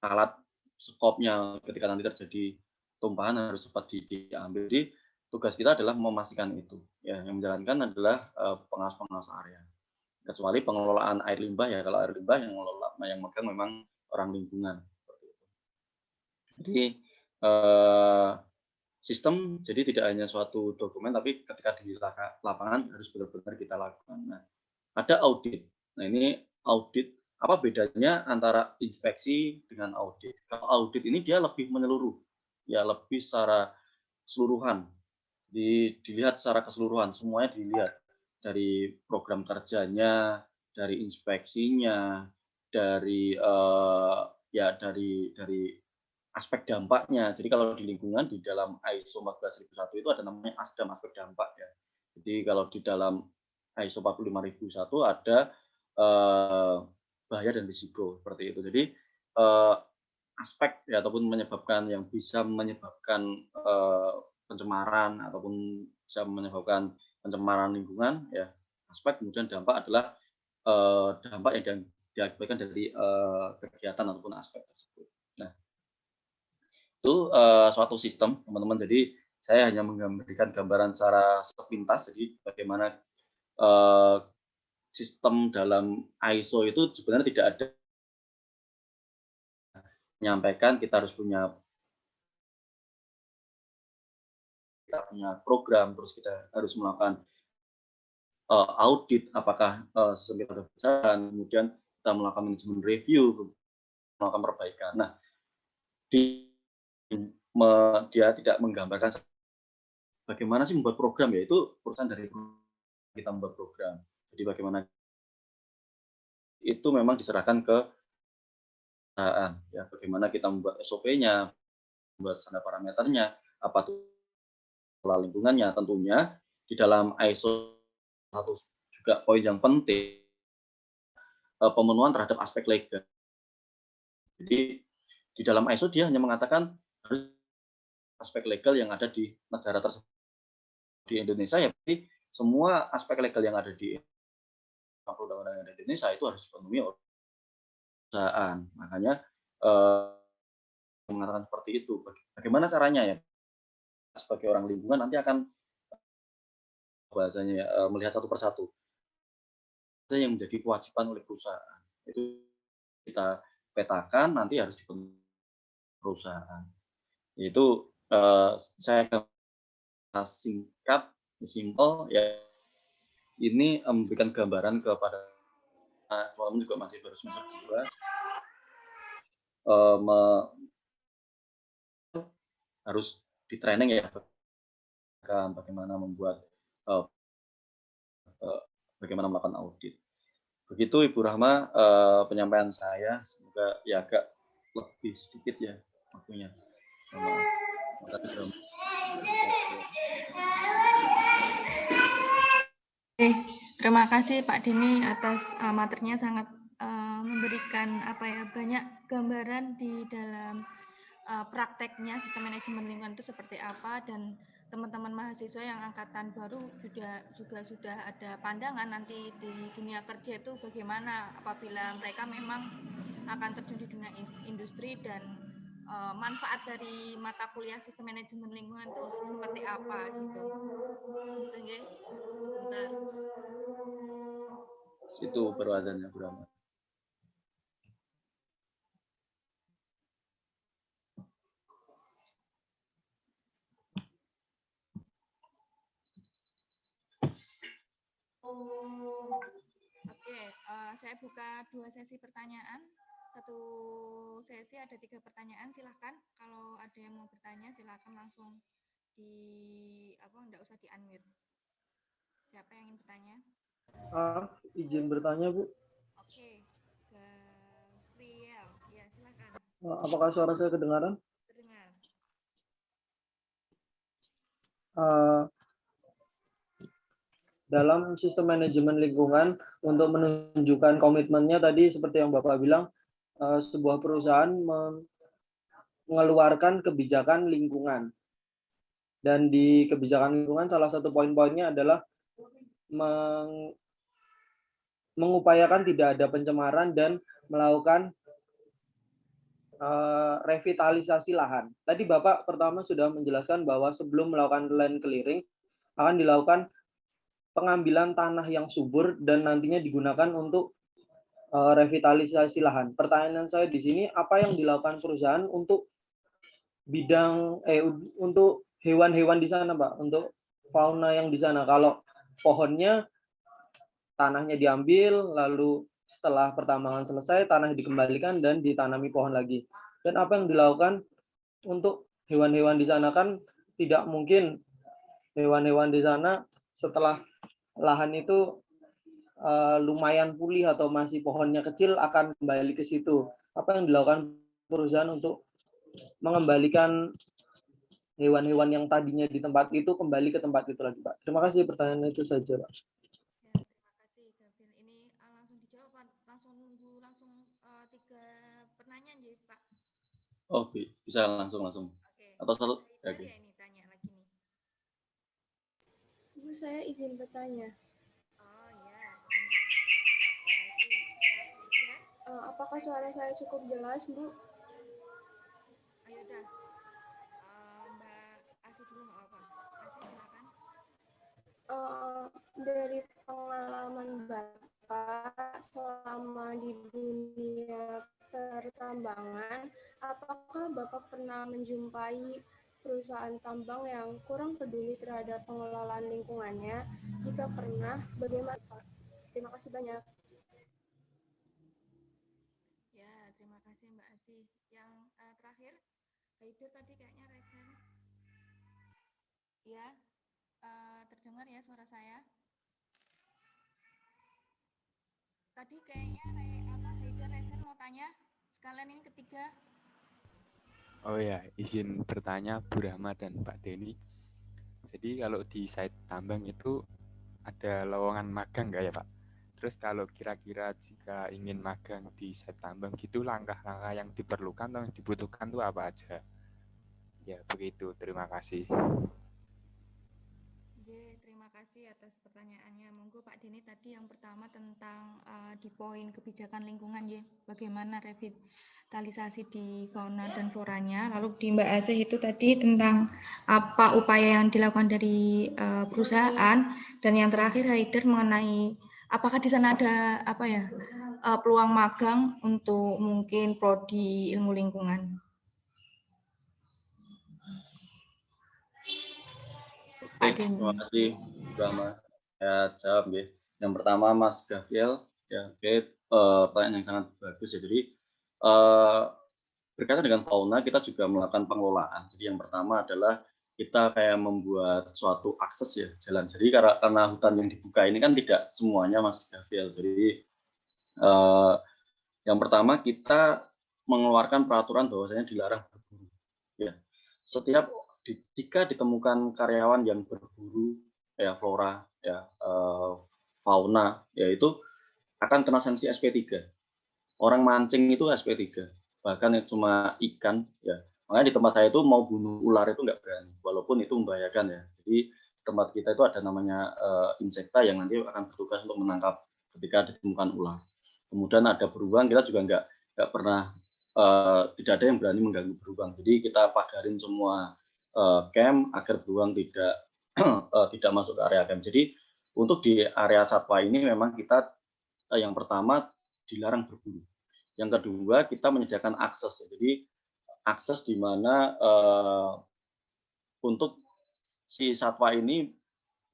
alat skopnya ketika nanti terjadi tumpahan harus cepat diambil. Jadi tugas kita adalah memastikan itu. Ya, yang menjalankan adalah pengawas-pengawas area. Kecuali pengelolaan air limbah ya, kalau air limbah yang megang memang orang lingkungan. Jadi sistem jadi tidak hanya suatu dokumen, tapi ketika di lapangan harus benar-benar kita lakukan. Nah, ada audit. Nah, ini audit, apa bedanya antara inspeksi dengan audit? Kalau audit ini dia lebih menyeluruh, ya lebih secara keseluruhan. Dilihat secara keseluruhan, semuanya dilihat dari program kerjanya, dari inspeksinya, dari dari aspek dampaknya. Jadi kalau di lingkungan di dalam ISO 14001 itu ada namanya ASDAM, aspek dampak ya. Jadi kalau di dalam ISO 45001 ada bahaya dan risiko seperti itu. Jadi aspek ya ataupun yang bisa menyebabkan pencemaran ataupun bisa menyebabkan pencemaran lingkungan ya, aspek kemudian dampak adalah dampak yang diakibatkan dari kegiatan ataupun aspek tersebut. Nah, itu suatu sistem teman-teman. Jadi saya hanya memberikan gambaran secara sepintas. Jadi bagaimana sistem dalam ISO itu sebenarnya tidak ada menyampaikan kita punya program, terus kita harus melakukan audit apakah sesuai ada perusahaan, kemudian kita melakukan manajemen review, melakukan perbaikan. Nah, dia tidak menggambarkan bagaimana sih membuat program, yaitu urusan dari kita membuat program. Jadi bagaimana itu memang diserahkan ke perusahaan, ya bagaimana kita membuat SOP-nya, membuat standar parameternya, apa tuh pola lingkungannya. Tentunya di dalam ISO satu juga poin yang penting pemenuhan terhadap aspek legal. Jadi di dalam ISO dia hanya mengatakan harus aspek legal yang ada di negara tersebut. Di Indonesia ya berarti semua aspek legal yang ada di undang-undang yang ada di Indonesia itu harus dipenuhi oleh perusahaan. Makanya mengatakan seperti itu. Bagaimana caranya ya? Sebagai orang lingkungan nanti akan bahasanya melihat satu persatu. Yang menjadi kewajiban oleh perusahaan. Itu kita petakan nanti harus dipenuhi perusahaan. Itu saya singkat, simpel ya. Ini memberikan gambaran kepada teman-teman juga masih baru semester 2. Harus di training ya bagaimana membuat bagaimana melakukan audit. Begitu Ibu Rahma penyampaian saya, semoga ya agak lebih sedikit ya waktunya. Terima kasih Pak Dini atas materinya sangat memberikan banyak gambaran di dalam prakteknya sistem manajemen lingkungan itu seperti apa, dan teman-teman mahasiswa yang angkatan baru juga sudah ada pandangan nanti di dunia kerja itu bagaimana apabila mereka memang akan terjun di dunia industri, dan manfaat dari mata kuliah sistem manajemen lingkungan itu seperti apa gitu. Oke, sebentar. Itu perwakilannya Bu Rahma. Oke, saya buka 2 sesi pertanyaan. Satu sesi ada 3 pertanyaan, silahkan. Kalau ada yang mau bertanya, silahkan langsung enggak usah di-unmute. Siapa yang ingin bertanya? Izin bertanya, Bu. Oke, Gabriel. Ya, silahkan. Apakah suara saya kedengaran? Terdengar. Dalam sistem manajemen lingkungan, untuk menunjukkan komitmennya tadi seperti yang Bapak bilang, sebuah perusahaan mengeluarkan kebijakan lingkungan. Dan di kebijakan lingkungan salah satu poin-poinnya adalah mengupayakan tidak ada pencemaran dan melakukan revitalisasi lahan. Tadi Bapak pertama sudah menjelaskan bahwa sebelum melakukan land clearing akan dilakukan pengambilan tanah yang subur dan nantinya digunakan untuk revitalisasi lahan. Pertanyaan saya di sini, apa yang dilakukan perusahaan untuk untuk hewan-hewan di sana, Pak, untuk fauna yang di sana? Kalau pohonnya tanahnya diambil, lalu setelah pertambangan selesai tanah dikembalikan dan ditanami pohon lagi. Dan apa yang dilakukan untuk hewan-hewan di sana? Kan tidak mungkin hewan-hewan di sana setelah lahan itu lumayan pulih atau masih pohonnya kecil akan kembali ke situ. Apa yang dilakukan perusahaan untuk mengembalikan hewan-hewan yang tadinya di tempat itu kembali ke tempat itu lagi, Pak? Terima kasih, pertanyaan itu saja, Pak. Ya, terima kasih, Gabriel. Ini langsung dijawab, langsung 3 pertanyaan ya, Pak. Oh, bisa langsung. Oke. Atau satu? Oke. Ini tanya lagi nih. Bu, saya izin bertanya. Oh ya. Apakah suara saya cukup jelas, Bu? Ayo dah. Mbak Asi dulu nggak apa-apa. Asi silakan. Dari pengalaman Bapak selama di dunia pertambangan, apakah Bapak pernah menjumpai perusahaan tambang yang kurang peduli terhadap pengelolaan lingkungannya? Jika pernah, bagaimana Pak? Terima kasih banyak. Ya, terima kasih Mbak Asih. Yang terakhir, Haider tadi kayaknya resen. Ya, terdengar ya suara saya? Tadi kayaknya Haider resen mau tanya. Sekalian ini ketiga. Oh ya, izin bertanya Bu Rahma dan Pak Denny. Jadi kalau di site tambang itu ada lowongan magang nggak ya Pak? Terus kalau kira-kira jika ingin magang di site tambang gitu, langkah-langkah yang diperlukan atau yang dibutuhkan itu apa aja? Ya begitu, terima kasih. Oke, terima kasih atas pertanyaannya. Monggo Pak Denny tadi yang pertama tentang di poin kebijakan lingkungan ya, bagaimana revitalisasi di fauna dan floranya. Lalu di Mbak Asih itu tadi tentang apa upaya yang dilakukan dari perusahaan, dan yang terakhir Haider mengenai apakah di sana ada peluang magang untuk mungkin prodi ilmu lingkungan. Oke, terima kasih Brahma. Ya, jawab ya. Yang pertama Mas Gabriel, ya oke, pertanyaan yang sangat bagus ya. Jadi berkaitan dengan fauna kita juga melakukan pengelolaan. Jadi yang pertama adalah kita kayak membuat suatu akses ya jalan. Jadi karena hutan yang dibuka ini kan tidak semuanya Mas Gabriel. Jadi yang pertama kita mengeluarkan peraturan bahwasanya dilarang berburu. Ya, setiap jika ditemukan karyawan yang berburu ya flora ya fauna yaitu akan kena sanksi SP3. Orang mancing itu SP3. Bahkan cuma ikan ya. Makanya di tempat saya itu mau bunuh ular itu nggak berani walaupun itu membahayakan ya. Jadi tempat kita itu ada namanya insekta yang nanti akan bertugas untuk menangkap ketika ditemukan ular. Kemudian ada beruang, kita juga nggak pernah tidak ada yang berani mengganggu beruang. Jadi kita pagarin semua camp agar beruang tidak masuk ke area camp. Jadi untuk di area satwa ini memang kita yang pertama dilarang berburu. Yang kedua kita menyediakan akses. Jadi akses di mana untuk si satwa ini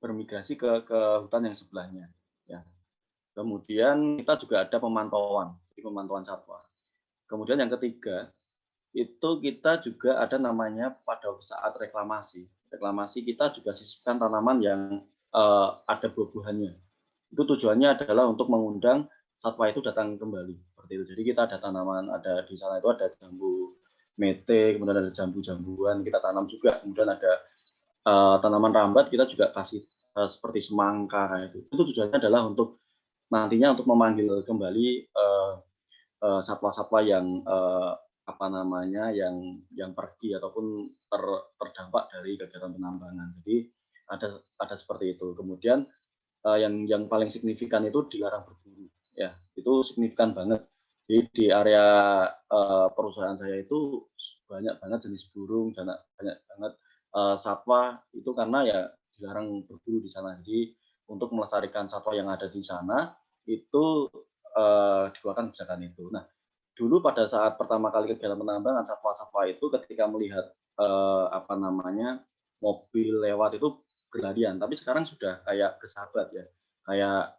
bermigrasi ke hutan yang sebelahnya. Ya. Kemudian kita juga ada pemantauan satwa. Kemudian yang ketiga itu kita juga ada namanya pada saat reklamasi. Reklamasi kita juga sisipkan tanaman yang ada buah-buahannya. Itu tujuannya adalah untuk mengundang satwa itu datang kembali. Seperti itu. Jadi kita ada tanaman, ada di sana itu ada jambu mete, kemudian ada jambu-jambuan kita tanam juga. Kemudian ada tanaman rambat kita juga kasih seperti semangka itu. Itu tujuannya adalah untuk nantinya untuk memanggil kembali satwa-satwa yang yang pergi ataupun terdampak dari kegiatan penambangan. Jadi ada seperti itu. Kemudian yang paling signifikan itu dilarang berburu. Ya, itu signifikan banget. Jadi di area perusahaan saya itu banyak banget jenis burung, banyak banget satwa itu karena ya dilarang berburu di sana. Jadi untuk melestarikan satwa yang ada di sana itu dikeluarkan kebijakan itu. Nah, dulu pada saat pertama kali kegiatan penambangan satwa-satwa itu ketika melihat mobil lewat itu berlarian, tapi sekarang sudah kayak bersahabat ya, kayak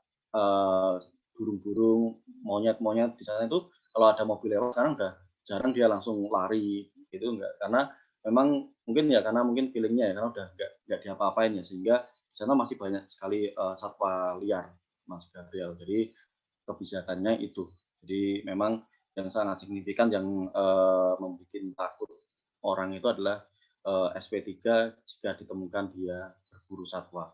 burung-burung, monyet-monyet di sana itu kalau ada mobil lewat sekarang udah jarang dia langsung lari gitu, enggak, karena memang mungkin feelingnya ya karena udah nggak diapa-apain ya, sehingga di sana masih banyak sekali satwa liar Mas Gabriel. Jadi kebijakannya itu, jadi memang yang sangat signifikan yang membuat takut orang itu adalah SP3 jika ditemukan dia berburu satwa.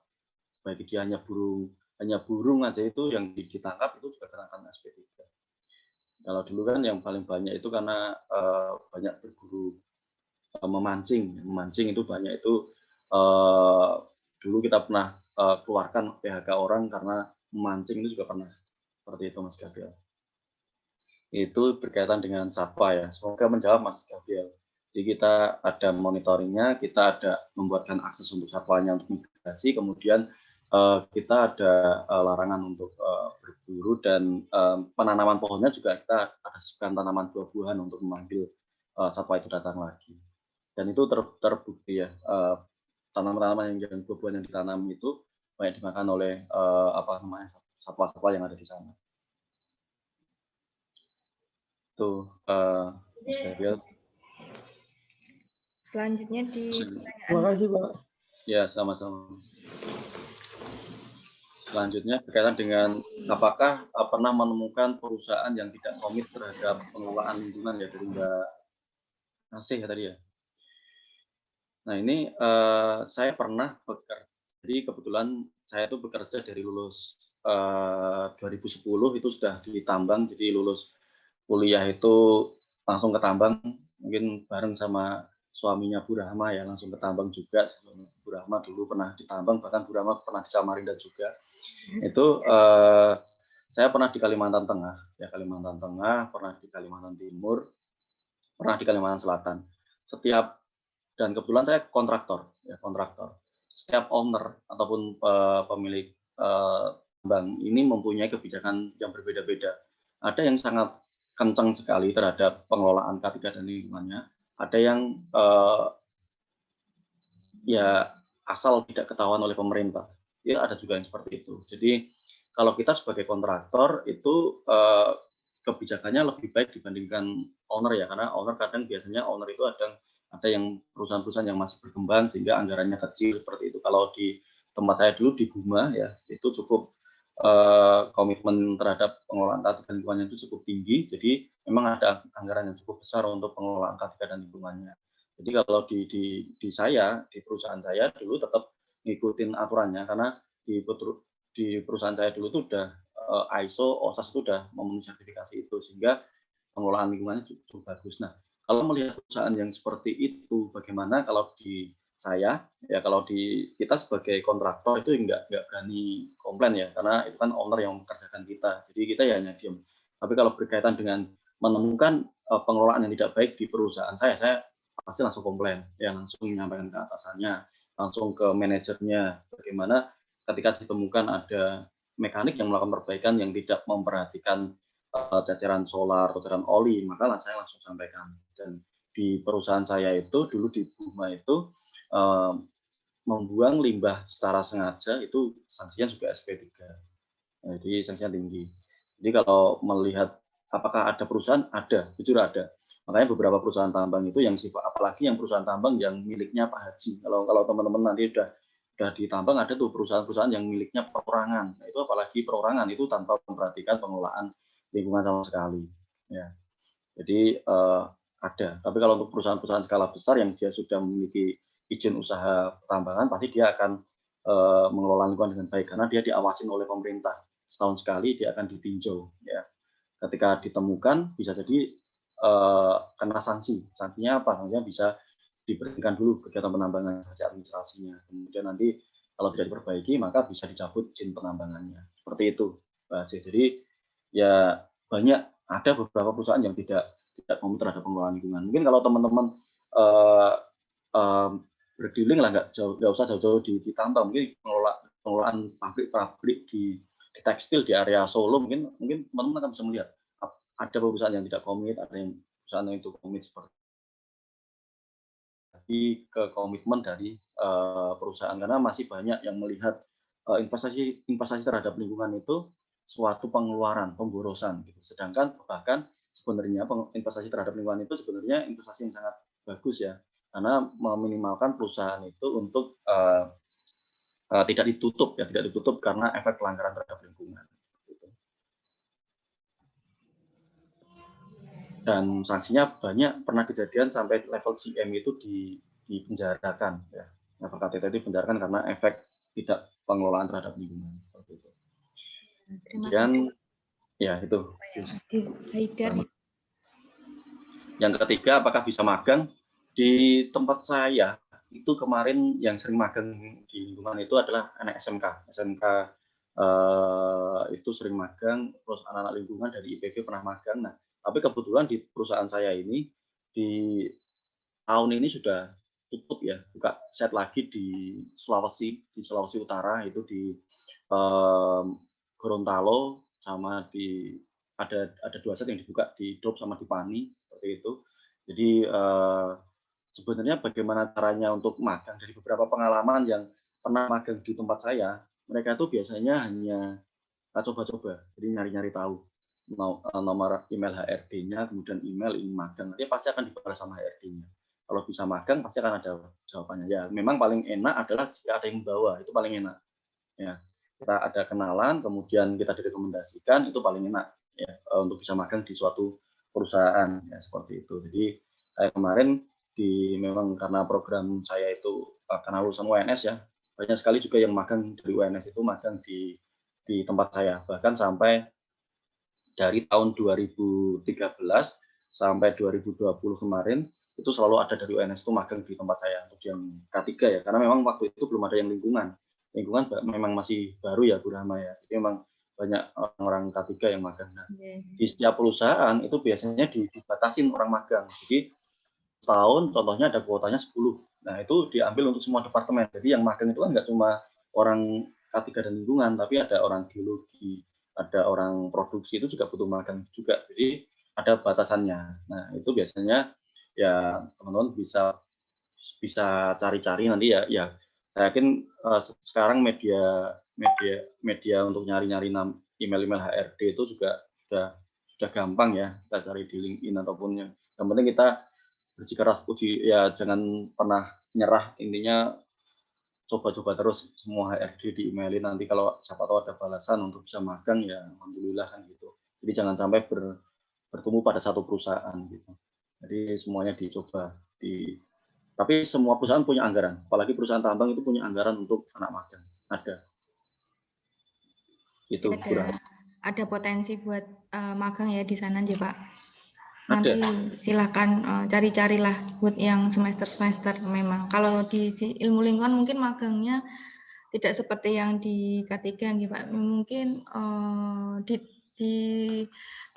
Baik dia hanya burung aja itu yang ditangkap itu juga kenakan SP3. Kalau dulu kan yang paling banyak itu karena banyak berburu memancing itu banyak itu dulu kita pernah keluarkan PHK orang karena memancing itu juga pernah seperti itu Mas Gabriel. Itu berkaitan dengan satwa ya. Semoga menjawab Mas Gabriel. Jadi kita ada monitoringnya, kita ada membuatkan akses untuk satwanya untuk migrasi, kemudian kita ada larangan untuk berburu dan penanaman pohonnya juga kita ada tanaman buah-buahan untuk memanggil satwa itu datang lagi. Dan itu terbukti ya, tanaman-tanaman yang buah-buahan yang ditanam itu banyak dimakan oleh satwa-satwa yang ada di sana. Itu Mas Gabriel. Selanjutnya di Terima kasih, Pak. Ya, sama-sama. Selanjutnya berkaitan dengan apakah pernah menemukan perusahaan yang tidak komit terhadap pengelolaan lingkungan ya, dari Mbak Nasih ya tadi ya. Nah ini saya pernah bekerja, jadi kebetulan saya itu bekerja dari lulus 2010 itu sudah di tambang, jadi lulus kuliah itu langsung ke tambang, mungkin bareng sama suaminya Bu Rahma ya, langsung ke tambang juga. Bu Rahma dulu pernah di tambang, bahkan Bu Rahma pernah di Samarinda juga. Itu saya pernah di Kalimantan Tengah, ya Kalimantan Tengah, pernah di Kalimantan Timur, pernah di Kalimantan Selatan. Dan kebetulan saya kontraktor, ya kontraktor. Setiap owner ataupun pemilik tambang ini mempunyai kebijakan yang berbeda-beda. Ada yang sangat kencang sekali terhadap pengelolaan K3 dan lingkungannya. Ada yang ya asal tidak ketahuan oleh pemerintah. Ya ada juga yang seperti itu. Jadi kalau kita sebagai kontraktor itu kebijakannya lebih baik dibandingkan owner ya, karena owner kadang biasanya owner itu ada yang perusahaan-perusahaan yang masih berkembang sehingga anggarannya kecil seperti itu. Kalau di tempat saya dulu di Guma ya itu cukup komitmen terhadap pengelolaan K3 dan lingkungannya itu cukup tinggi. Jadi memang ada anggaran yang cukup besar untuk pengelolaan K3 dan lingkungannya. Jadi kalau di saya, di perusahaan saya dulu tetap ngikutin aturannya, karena di perusahaan saya dulu itu udah ISO, OSAS itu udah memenuhi sertifikasi itu, sehingga pengelolaan lingkungannya cukup bagus. Nah, kalau melihat perusahaan yang seperti itu, bagaimana kalau di saya, ya kalau di kita sebagai kontraktor itu nggak berani komplain ya, karena itu kan owner yang mengerjakan kita, jadi kita ya hanya diam. Tapi kalau berkaitan dengan menemukan pengelolaan yang tidak baik di perusahaan saya pasti langsung komplain, ya langsung menyampaikan ke atasannya, langsung ke manajernya, bagaimana ketika ditemukan ada mekanik yang melakukan perbaikan yang tidak memperhatikan ceceran solar, ceceran oli, maka saya langsung sampaikan. Dan di perusahaan saya itu dulu di Buma itu membuang limbah secara sengaja itu sanksinya juga SP3. Jadi sanksinya tinggi. Jadi kalau melihat apakah ada perusahaan, ada, jujur ada. Makanya beberapa perusahaan tambang itu yang apalagi yang perusahaan tambang yang miliknya Pak Haji. Kalau teman-teman nanti udah di tambang, ada tuh perusahaan-perusahaan yang miliknya perorangan. Nah, itu apalagi perorangan itu tanpa memperhatikan pengelolaan lingkungan sama sekali. Ya. Jadi ada. Tapi kalau untuk perusahaan-perusahaan skala besar yang dia sudah memiliki izin usaha pertambangan, pasti dia akan mengelola lingkungan dengan baik karena dia diawasin oleh pemerintah. Setahun sekali dia akan ditinjau. Ya. Ketika ditemukan bisa jadi kena sanksi. Sanksinya apa? Sanksinya bisa diberhentikan dulu kegiatan penambangan, sanksi administrasinya. Kemudian nanti kalau tidak diperbaiki maka bisa dicabut izin penambangannya. Seperti itu. Jadi ya banyak, ada beberapa perusahaan yang tidak komit terhadap pengelolaan lingkungan. Mungkin kalau teman-teman berkeliling lah, nggak usah jauh-jauh di tambang, mungkin pengelolaan pabrik di tekstil di area Solo, mungkin teman-teman akan bisa melihat ada perusahaan yang tidak komit, ada yang perusahaan yang itu komit seperti ke komitmen dari perusahaan, karena masih banyak yang melihat investasi terhadap lingkungan itu suatu pengeluaran, pemborosan gitu. Sedangkan bahkan sebenarnya investasi terhadap lingkungan itu sebenarnya investasi yang sangat bagus ya, karena meminimalkan perusahaan itu untuk tidak ditutup karena efek pelanggaran terhadap lingkungan. Dan sanksinya banyak, pernah kejadian sampai level CM itu dipenjarakan ya. Level KTT itu dipenjarakan karena efek tidak pengelolaan terhadap lingkungan seperti itu. Kemudian ya itu. Yang ketiga, apakah bisa magang? Di tempat saya itu kemarin yang sering magang di lingkungan itu adalah anak SMK itu sering magang, terus anak-anak lingkungan dari IPB pernah magang. Nah, tapi kebetulan di perusahaan saya ini di tahun ini sudah tutup ya, buka set lagi di Sulawesi Utara, itu di Gorontalo, sama ada 2 set yang dibuka di Dop sama di Pani seperti itu. Jadi sebenarnya bagaimana caranya untuk magang. Dari beberapa pengalaman yang pernah magang di tempat saya, mereka itu biasanya hanya coba-coba, jadi nyari-nyari tahu nomor email HRD-nya, kemudian email ini magang, nanti pasti akan dibalas sama HRD-nya. Kalau bisa magang pasti akan ada jawabannya. Ya, memang paling enak adalah jika ada yang membawa, itu paling enak. Ya, kita ada kenalan, kemudian kita direkomendasikan, itu paling enak ya untuk bisa magang di suatu perusahaan ya seperti itu. Jadi saya kemarin memang karena program saya itu karena lulusan UNS ya, banyak sekali juga yang magang dari UNS itu magang di tempat saya, bahkan sampai dari tahun 2013 sampai 2020 kemarin itu selalu ada dari UNS itu magang di tempat saya untuk yang K3 ya, karena memang waktu itu belum ada yang lingkungan memang masih baru ya Bu Rahma ya, jadi memang banyak orang K3 yang magang. Nah, di setiap perusahaan itu biasanya dibatasin orang magang, jadi setahun contohnya ada kuotanya 10. Nah, itu diambil untuk semua departemen. Jadi yang magang itu kan nggak cuma orang K3 dan lingkungan, tapi ada orang geologi, ada orang produksi, itu juga butuh magang juga. Jadi ada batasannya. Nah, itu biasanya ya teman-teman bisa cari-cari nanti ya saya yakin sekarang media untuk nyari-nyari email HRD itu juga sudah gampang ya, kita cari di LinkedIn ataupun yang penting kita bersikeras uji ya, jangan pernah nyerah, intinya coba-coba terus semua HRD di emailin, nanti kalau siapa tahu ada balasan untuk bisa magang ya alhamdulillah kan gitu. Jadi jangan sampai bertumbuh pada satu perusahaan gitu. Jadi semuanya dicoba tapi semua perusahaan punya anggaran, apalagi perusahaan tambang itu punya anggaran untuk anak magang, ada. Itu ada potensi buat magang ya di sana ya Pak. Nanti silakan cari-carilah buat yang semester memang. Kalau di ilmu lingkungan mungkin magangnya tidak seperti yang di K3 gitu Pak. Mungkin di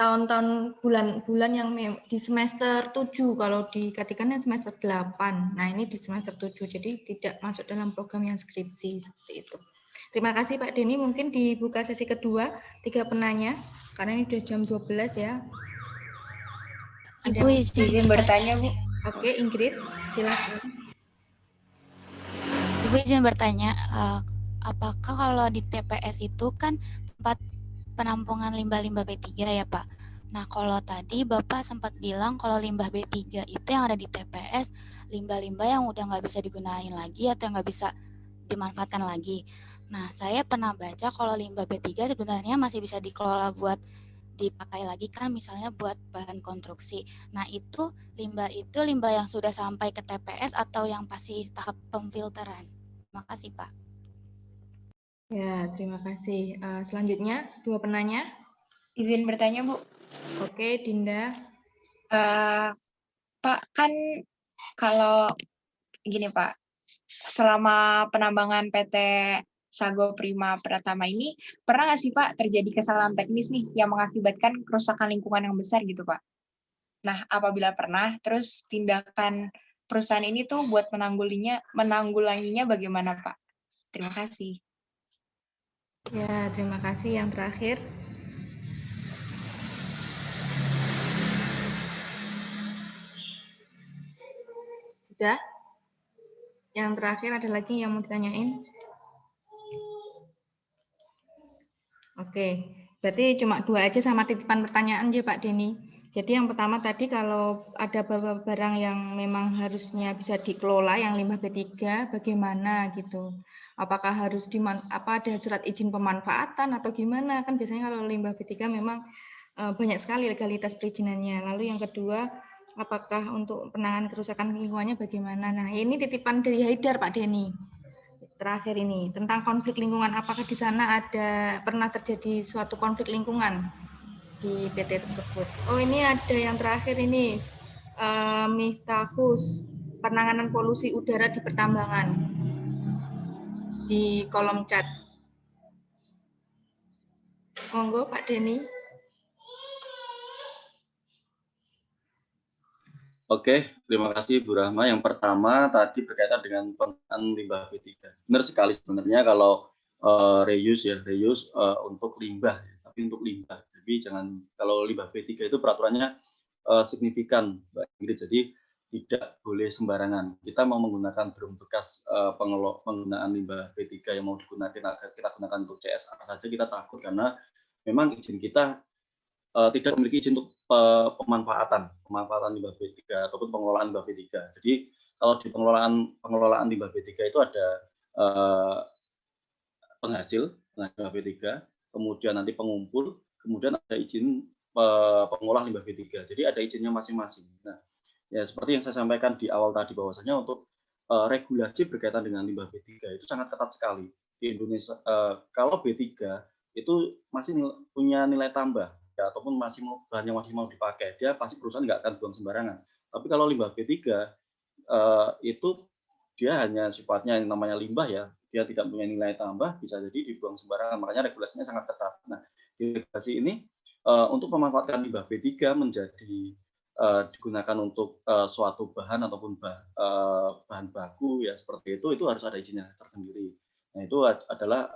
tahun-tahun bulan-bulan yang di semester 7, kalau di K3 kan semester 8. Nah, ini di semester 7, jadi tidak masuk dalam program yang skripsi seperti itu. Terima kasih Pak Denny, mungkin dibuka sesi kedua, 3 penanya, karena ini sudah jam 12 ya. Ibu izin bertanya, Bu. Oke, Ingrid, silakan. Ibu izin bertanya, apakah kalau di TPS itu kan tempat penampungan limbah-limbah B3 ya Pak? Nah, kalau tadi Bapak sempat bilang kalau limbah B3 itu yang ada di TPS, limbah-limbah yang udah nggak bisa digunain lagi atau nggak bisa dimanfaatkan lagi. Nah, saya pernah baca kalau limbah B3 sebenarnya masih bisa dikelola buat dipakai lagi kan, misalnya buat bahan konstruksi. Nah, itu limbah yang sudah sampai ke TPS atau yang masih tahap pemfilteran? Terima kasih, Pak. Ya, terima kasih. Selanjutnya, 2 penanya. Izin bertanya, Bu. Oke, Dinda. Pak, kan kalau gini, Pak, selama penambangan PT Sago Prima Pratama ini, pernah nggak sih Pak terjadi kesalahan teknis nih yang mengakibatkan kerusakan lingkungan yang besar gitu Pak? Nah, apabila pernah, terus tindakan perusahaan ini tuh buat menanggulanginya bagaimana Pak? Terima kasih. Ya, terima kasih. Yang terakhir. Sudah? Yang terakhir ada lagi yang mau ditanyain? Oke, berarti cuma 2 aja sama titipan pertanyaan ya Pak Denny. Jadi yang pertama tadi kalau ada beberapa barang yang memang harusnya bisa dikelola yang limbah B3 bagaimana gitu. Apakah harus ada surat izin pemanfaatan atau gimana? Kan biasanya kalau limbah B3 memang banyak sekali legalitas perizinannya. Lalu yang kedua, apakah untuk penanganan kerusakan lingkungannya bagaimana? Nah, ini titipan dari Haidar Pak Denny. Terakhir ini tentang konflik lingkungan, apakah di sana pernah terjadi suatu konflik lingkungan di PT tersebut? Oh, ini ada yang terakhir ini, Miftahus, penanganan polusi udara di pertambangan, di kolom chat. Monggo Pak Denny. Oke, terima kasih Bu Rahma. Yang pertama tadi berkaitan dengan penanganan limbah B3. Benar sekali sebenarnya kalau reuse untuk limbah, tapi untuk limbah. Jadi jangan, kalau limbah B3 itu peraturannya signifikan, Mbak Ingrid. Jadi tidak boleh sembarangan. Kita mau menggunakan drum bekas penggunaan limbah B3 yang mau digunakan kita gunakan untuk CSR saja kita takut karena memang izin kita tidak memiliki izin untuk pemanfaatan limbah B3 ataupun pengelolaan limbah B3. Jadi kalau di pengelolaan limbah B3 itu ada penghasil limbah B3, kemudian nanti pengumpul, kemudian ada izin pengolah limbah B3. Jadi ada izinnya masing-masing. Nah, ya seperti yang saya sampaikan di awal tadi bahwasanya untuk regulasi berkaitan dengan limbah B3 itu sangat ketat sekali di Indonesia. Kalau B3 itu masih punya nilai tambah ya, ataupun bahan yang masih mau dipakai, dia pasti perusahaan nggak akan buang sembarangan. Tapi kalau limbah B3 itu dia hanya sifatnya yang namanya limbah ya, dia tidak punya nilai tambah, bisa jadi dibuang sembarangan. Makanya regulasinya sangat ketat. Nah, di regulasi ini untuk memanfaatkan limbah B3 menjadi digunakan untuk suatu bahan ataupun bahan baku ya seperti itu harus ada izinnya tersendiri. Nah, itu adalah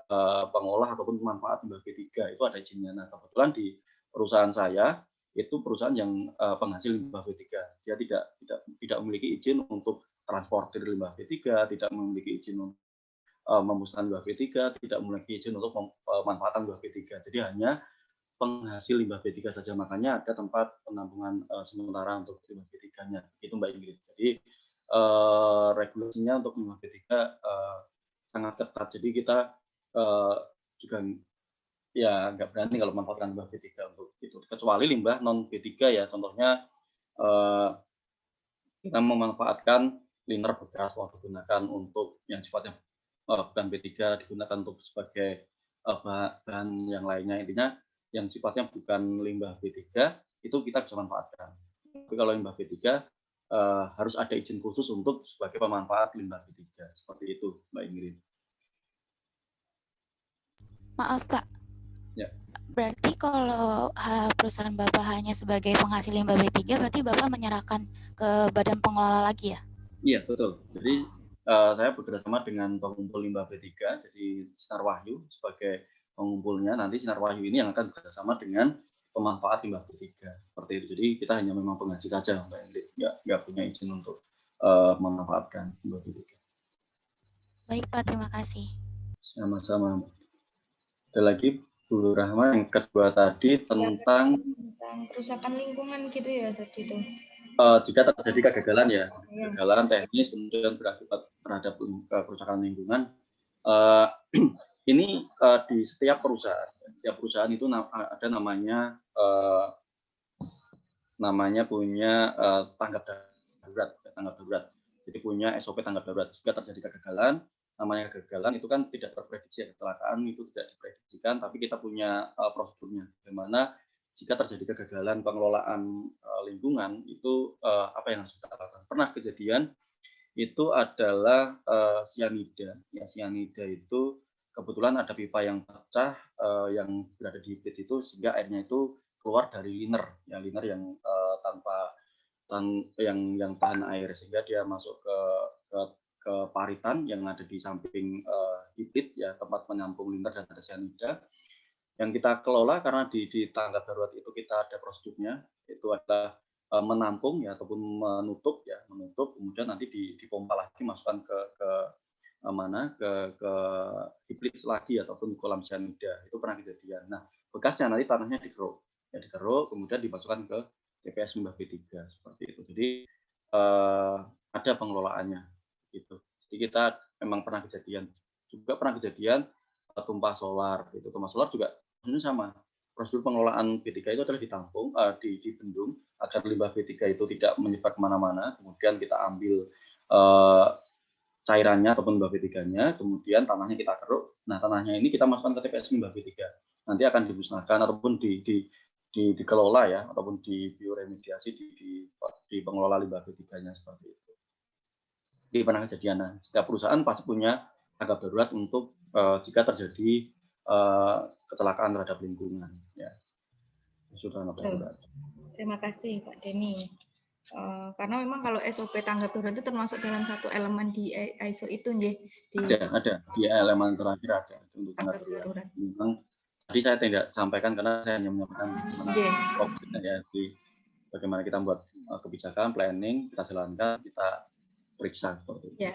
pengolah ataupun pemanfaat limbah B3 itu ada izinnya. Nah, kebetulan di perusahaan saya itu perusahaan yang penghasil limbah B3. Dia tidak memiliki izin untuk transportir limbah B3, tidak memiliki izin untuk memusnahkan limbah B3, tidak memiliki izin untuk pemanfaatan limbah B3. Jadi hanya penghasil limbah B3 saja, makanya ada tempat penampungan sementara untuk limbah B3-nya. Itu Mbak Ingrid. Jadi regulasinya untuk limbah B3 sangat ketat. Jadi kita juga ya nggak berani kalau memanfaatkan limbah B3 untuk itu. Kecuali limbah non B3 ya, contohnya kita memanfaatkan liner bekas mau digunakan untuk yang sifatnya bukan B3, digunakan untuk sebagai bahan yang lainnya. Intinya yang sifatnya bukan limbah B3 itu kita bisa manfaatkan. Tapi kalau limbah B3 harus ada izin khusus untuk sebagai pemanfaat limbah B3. Seperti itu, Mbak Ingrid. Maaf Pak. Ya. Berarti kalau perusahaan Bapak hanya sebagai penghasil limbah B3, berarti Bapak menyerahkan ke badan pengelola lagi ya? Iya, betul. Jadi saya bekerjasama dengan pengumpul limbah B3, jadi Sinar Wahyu sebagai pengumpulnya. Nanti Sinar Wahyu ini yang akan bekerjasama dengan pemanfaat limbah B3. Seperti itu. Jadi kita hanya memang penghasil saja, Mbak Ingrid. Nggak punya izin untuk memanfaatkan limbah B3. Baik Pak, terima kasih. Sama-sama. Ada lagi Bu Rahma yang kedua tadi tentang kerusakan lingkungan gitu ya tadi itu. Jika terjadi kegagalan ya, kegagalan teknis kemudian berakibat terhadap kerusakan lingkungan, ini di setiap perusahaan itu ada namanya punya tanggap darurat. Jadi punya SOP tanggap darurat. Jika terjadi kegagalan, namanya kegagalan itu kan tidak terprediksi, kecelakaan itu tidak diprediksikan, tapi kita punya prosedurnya. Bagaimana jika terjadi kegagalan pengelolaan lingkungan itu apa yang harus kita lakukan? Pernah kejadian itu adalah sianida. Ya, sianida itu kebetulan ada pipa yang pecah yang berada di pit itu sehingga airnya itu keluar dari liner, ya liner yang yang tahan air sehingga dia masuk ke paritan yang ada di samping pit ya tempat menampung liner dan ada sianida. Yang kita kelola karena di tanggap darurat itu kita ada prosedurnya, itu adalah menampung ya ataupun menutup kemudian nanti dipompa lagi masukkan ke hibrid lagi ataupun kolam sianida. Itu pernah kejadian. Nah, bekasnya nanti tanahnya dikeruk kemudian dimasukkan ke TPS limbah B3 seperti itu. Jadi ada pengelolaannya gitu. Jadi kita memang pernah kejadian tumpah solar gitu. Tumpah solar juga ini sama. Prosedur pengelolaan B3 itu adalah ditampung, dibendung agar limbah B3 itu tidak menyebar kemana-mana. Kemudian kita ambil cairannya ataupun limbah B3-nya, kemudian tanahnya kita keruk. Nah, tanahnya ini kita masukkan ke TPS limbah B3. Nanti akan dimusnahkan ataupun dikelola ya, ataupun bioremediasi di pengelola limbah B3-nya seperti itu. Jadi pernah kejadian. Nah, setiap perusahaan pasti punya tanggap darurat untuk jika terjadi kecelakaan terhadap lingkungan. Ya. Sudah darurat. Terima kasih Pak Denny. Karena memang kalau SOP tanggap darurat itu termasuk dalam satu elemen di ISO itu, ada di elemen terakhir ada untuk tanggap darurat. Memang tadi saya tidak sampaikan karena saya hanya menyampaikan bagaimana ya di bagaimana kita membuat kebijakan, planning, kita jalankan, kita periksa seperti itu. Ya.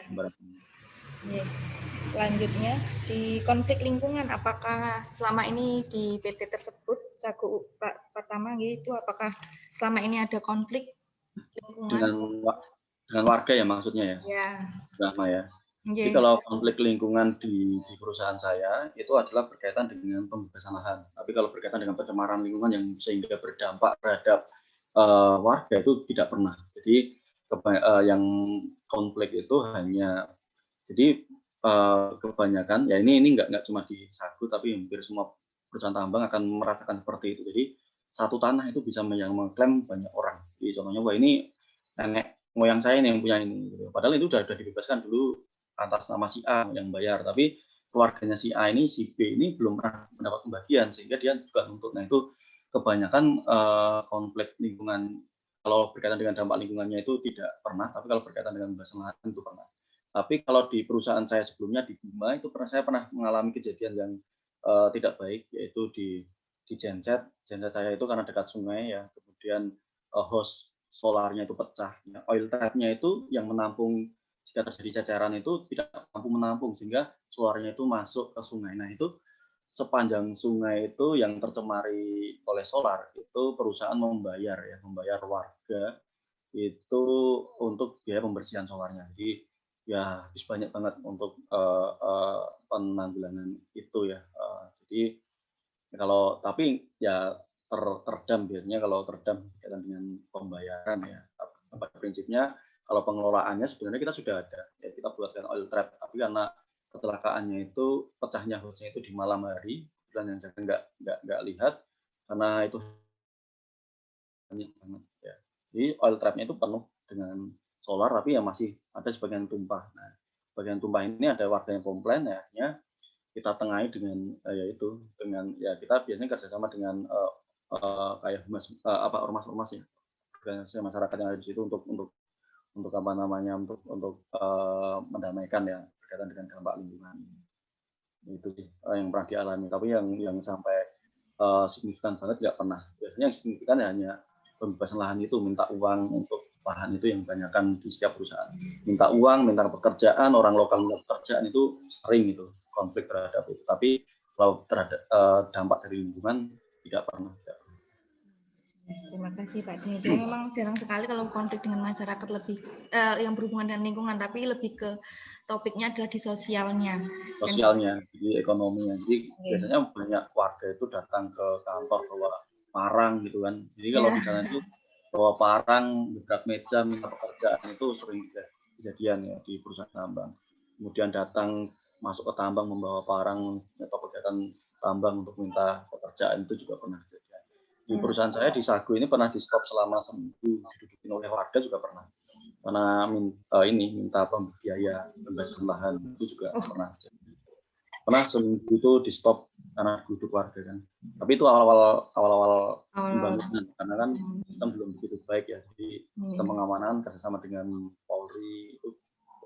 Selanjutnya di konflik lingkungan, apakah selama ini di PT tersebut Sago pertama gitu, apakah selama ini ada konflik lingkungan dengan warga ya maksudnya ya? Ya. Sama ya. Jadi kalau konflik lingkungan di perusahaan saya itu adalah berkaitan dengan pembebasan lahan. Tapi kalau berkaitan dengan pencemaran lingkungan yang sehingga berdampak terhadap warga itu tidak pernah. Jadi yang konflik itu hanya kebanyakan ya ini nggak cuma di Sago tapi hampir semua perusahaan tambang akan merasakan seperti itu. Jadi satu tanah itu bisa mengklaim banyak orang. Jadi contohnya wah ini nenek moyang saya ini yang punya ini. Padahal itu udah dibebaskan dulu atas nama si A yang bayar, tapi keluarganya si A ini, si B ini belum pernah mendapat pembagian sehingga dia juga nuntut. Nah itu kebanyakan konflik lingkungan kalau berkaitan dengan dampak lingkungannya itu tidak pernah, tapi kalau berkaitan dengan pembebasan lahan itu pernah. Tapi kalau di perusahaan saya sebelumnya di Bima itu saya pernah mengalami kejadian yang tidak baik, yaitu di genset saya itu karena dekat sungai ya, kemudian hose solarnya itu pecah. Nah, oil trapnya itu yang menampung jika terjadi ceceran itu tidak mampu menampung sehingga solarnya itu masuk ke sungai. Nah itu sepanjang sungai itu yang tercemari oleh solar itu perusahaan membayar warga itu untuk biaya pembersihan solarnya. Jadi ya habis banyak banget untuk penanggulangan itu ya. Jadi kalau tapi ya terdam biasanya kalau terdam berkaitan dengan pembayaran ya. Pada prinsipnya kalau pengelolaannya sebenarnya kita sudah ada, ya kita buatkan oil trap, tapi karena kecelakaannya itu pecahnya hose-nya itu di malam hari, dan yang saya nggak lihat karena itu banyak banget ya. Jadi oil trapnya itu penuh dengan solar, tapi ya masih ada sebagian tumpah. Nah, bagian tumpah ini ada warga yang komplain ya, kita tengahi dengan dengan kita biasanya kerjasama dengan kayak ormas-ormas ya, organisasi masyarakat yang ada di situ untuk apa namanya untuk mendamaikan ya berkaitan dengan dampak lingkungan. Itu sih yang pernah dialami, tapi yang sampai signifikan banget nggak pernah. Biasanya yang signifikan hanya pembebasan lahan itu, minta uang untuk lahan itu yang kebanyakan di setiap perusahaan. Minta uang, minta pekerjaan, orang lokal minta pekerjaan itu sering itu konflik terhadap itu. Tapi kalau terhadap dampak dari lingkungan tidak pernah. Terima kasih Pak Dini. Jadi memang jarang sekali kalau konflik dengan masyarakat lebih yang berhubungan dengan lingkungan, tapi lebih ke topiknya adalah di sosialnya. Di ekonominya. Jadi biasanya banyak warga itu datang ke kantor bawa parang gitu kan. Jadi kalau misalnya itu bawa parang, gebrak meja, minta pekerjaan itu sering kejadian ya di perusahaan tambang. Kemudian datang masuk ke tambang membawa parang atau kegiatan tambang untuk minta pekerjaan itu juga pernah kejadian. Di perusahaan saya di Sago ini pernah di stop selama seminggu, didudukin oleh warga juga pernah. Karena minta biaya pembebasan lahan itu juga pernah seminggu itu di stop karena duduk warga kan. Tapi itu awal-awal pembangunan karena kan sistem belum begitu baik ya. Jadi sistem pengamanan kerjasama dengan Polri itu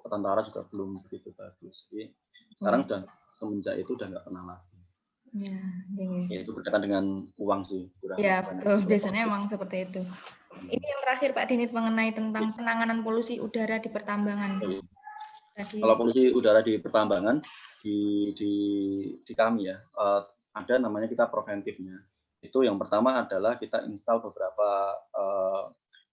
tentara juga belum begitu bagus. Jadi sekarang udah semenjak itu udah nggak pernah lagi. Ya, itu berkaitan dengan uang sih. Ya betul, biasanya memang seperti itu. Ini yang terakhir Pak Dinit mengenai tentang penanganan polusi udara di pertambangan. Kalau polusi udara di pertambangan di kami ya ada namanya kita preventifnya. Itu yang pertama adalah kita install beberapa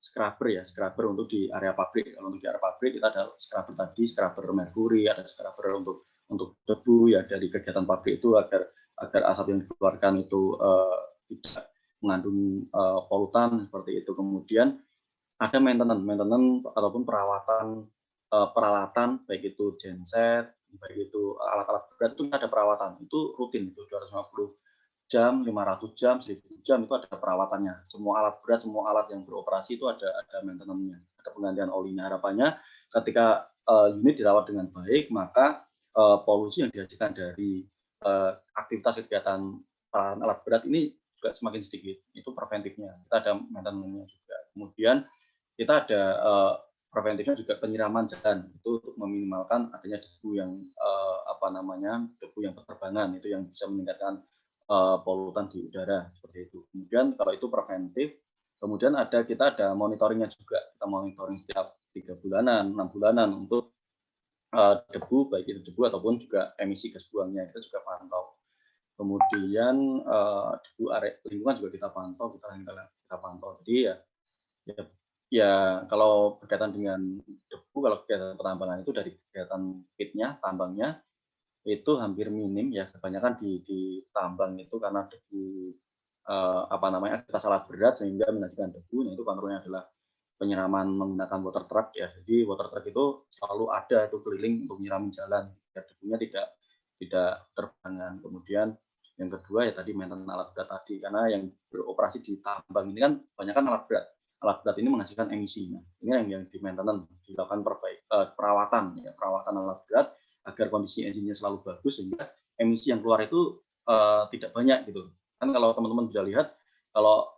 scrubber untuk di area pabrik. Kalau untuk di area pabrik kita ada scrubber tadi, scrubber merkuri, ada scrubber untuk debu ya dari kegiatan pabrik itu agar asap yang dikeluarkan itu tidak mengandung polutan seperti itu. Kemudian ada maintenance ataupun peralatan baik itu genset, baik itu alat-alat berat itu ada perawatan itu rutin itu 250 jam, 500 jam, 1000 jam itu ada perawatannya. Semua alat berat, semua alat yang beroperasi itu ada maintenance-nya, ada penggantian olinya. Harapannya ketika unit dirawat dengan baik maka polusi yang dihasilkan dari aktivitas kegiatan alat berat ini juga semakin sedikit. Itu preventifnya. Kita ada maintenance-nya juga. Kemudian kita ada preventifnya juga penyiraman jalan itu untuk meminimalkan adanya debu yang debu yang berterbangan itu yang bisa meningkatkan polutan di udara seperti itu. Kemudian kalau itu preventif, Kemudian kita ada monitoringnya juga, kita monitoring setiap 3 bulanan, 6 bulanan untuk debu, baik itu debu ataupun juga emisi gas buangnya, kita juga pantau. Kemudian debu area lingkungan juga kita pantau. Jadi ya kalau berkaitan dengan debu, kalau kegiatan pertambangan itu dari kegiatan pitnya, tambangnya itu hampir minim ya, kebanyakan di tambang itu karena debu aktivitas alat berat sehingga menghasilkan debu. Nah, itu kontrolnya adalah penyiraman menggunakan water truck ya. Jadi water truck itu selalu ada itu keliling untuk menyirami jalan biar debunya tidak terbangan. Kemudian yang kedua ya tadi maintenance alat berat tadi, karena yang beroperasi di tambang ini kan banyak kan alat berat. Alat berat ini menghasilkan emisi. Nah, ini yang di maintenance, dilakukan perawatan alat berat agar kondisi engine-nya selalu bagus sehingga emisi yang keluar itu tidak banyak gitu. Kan kalau teman-teman bisa lihat kalau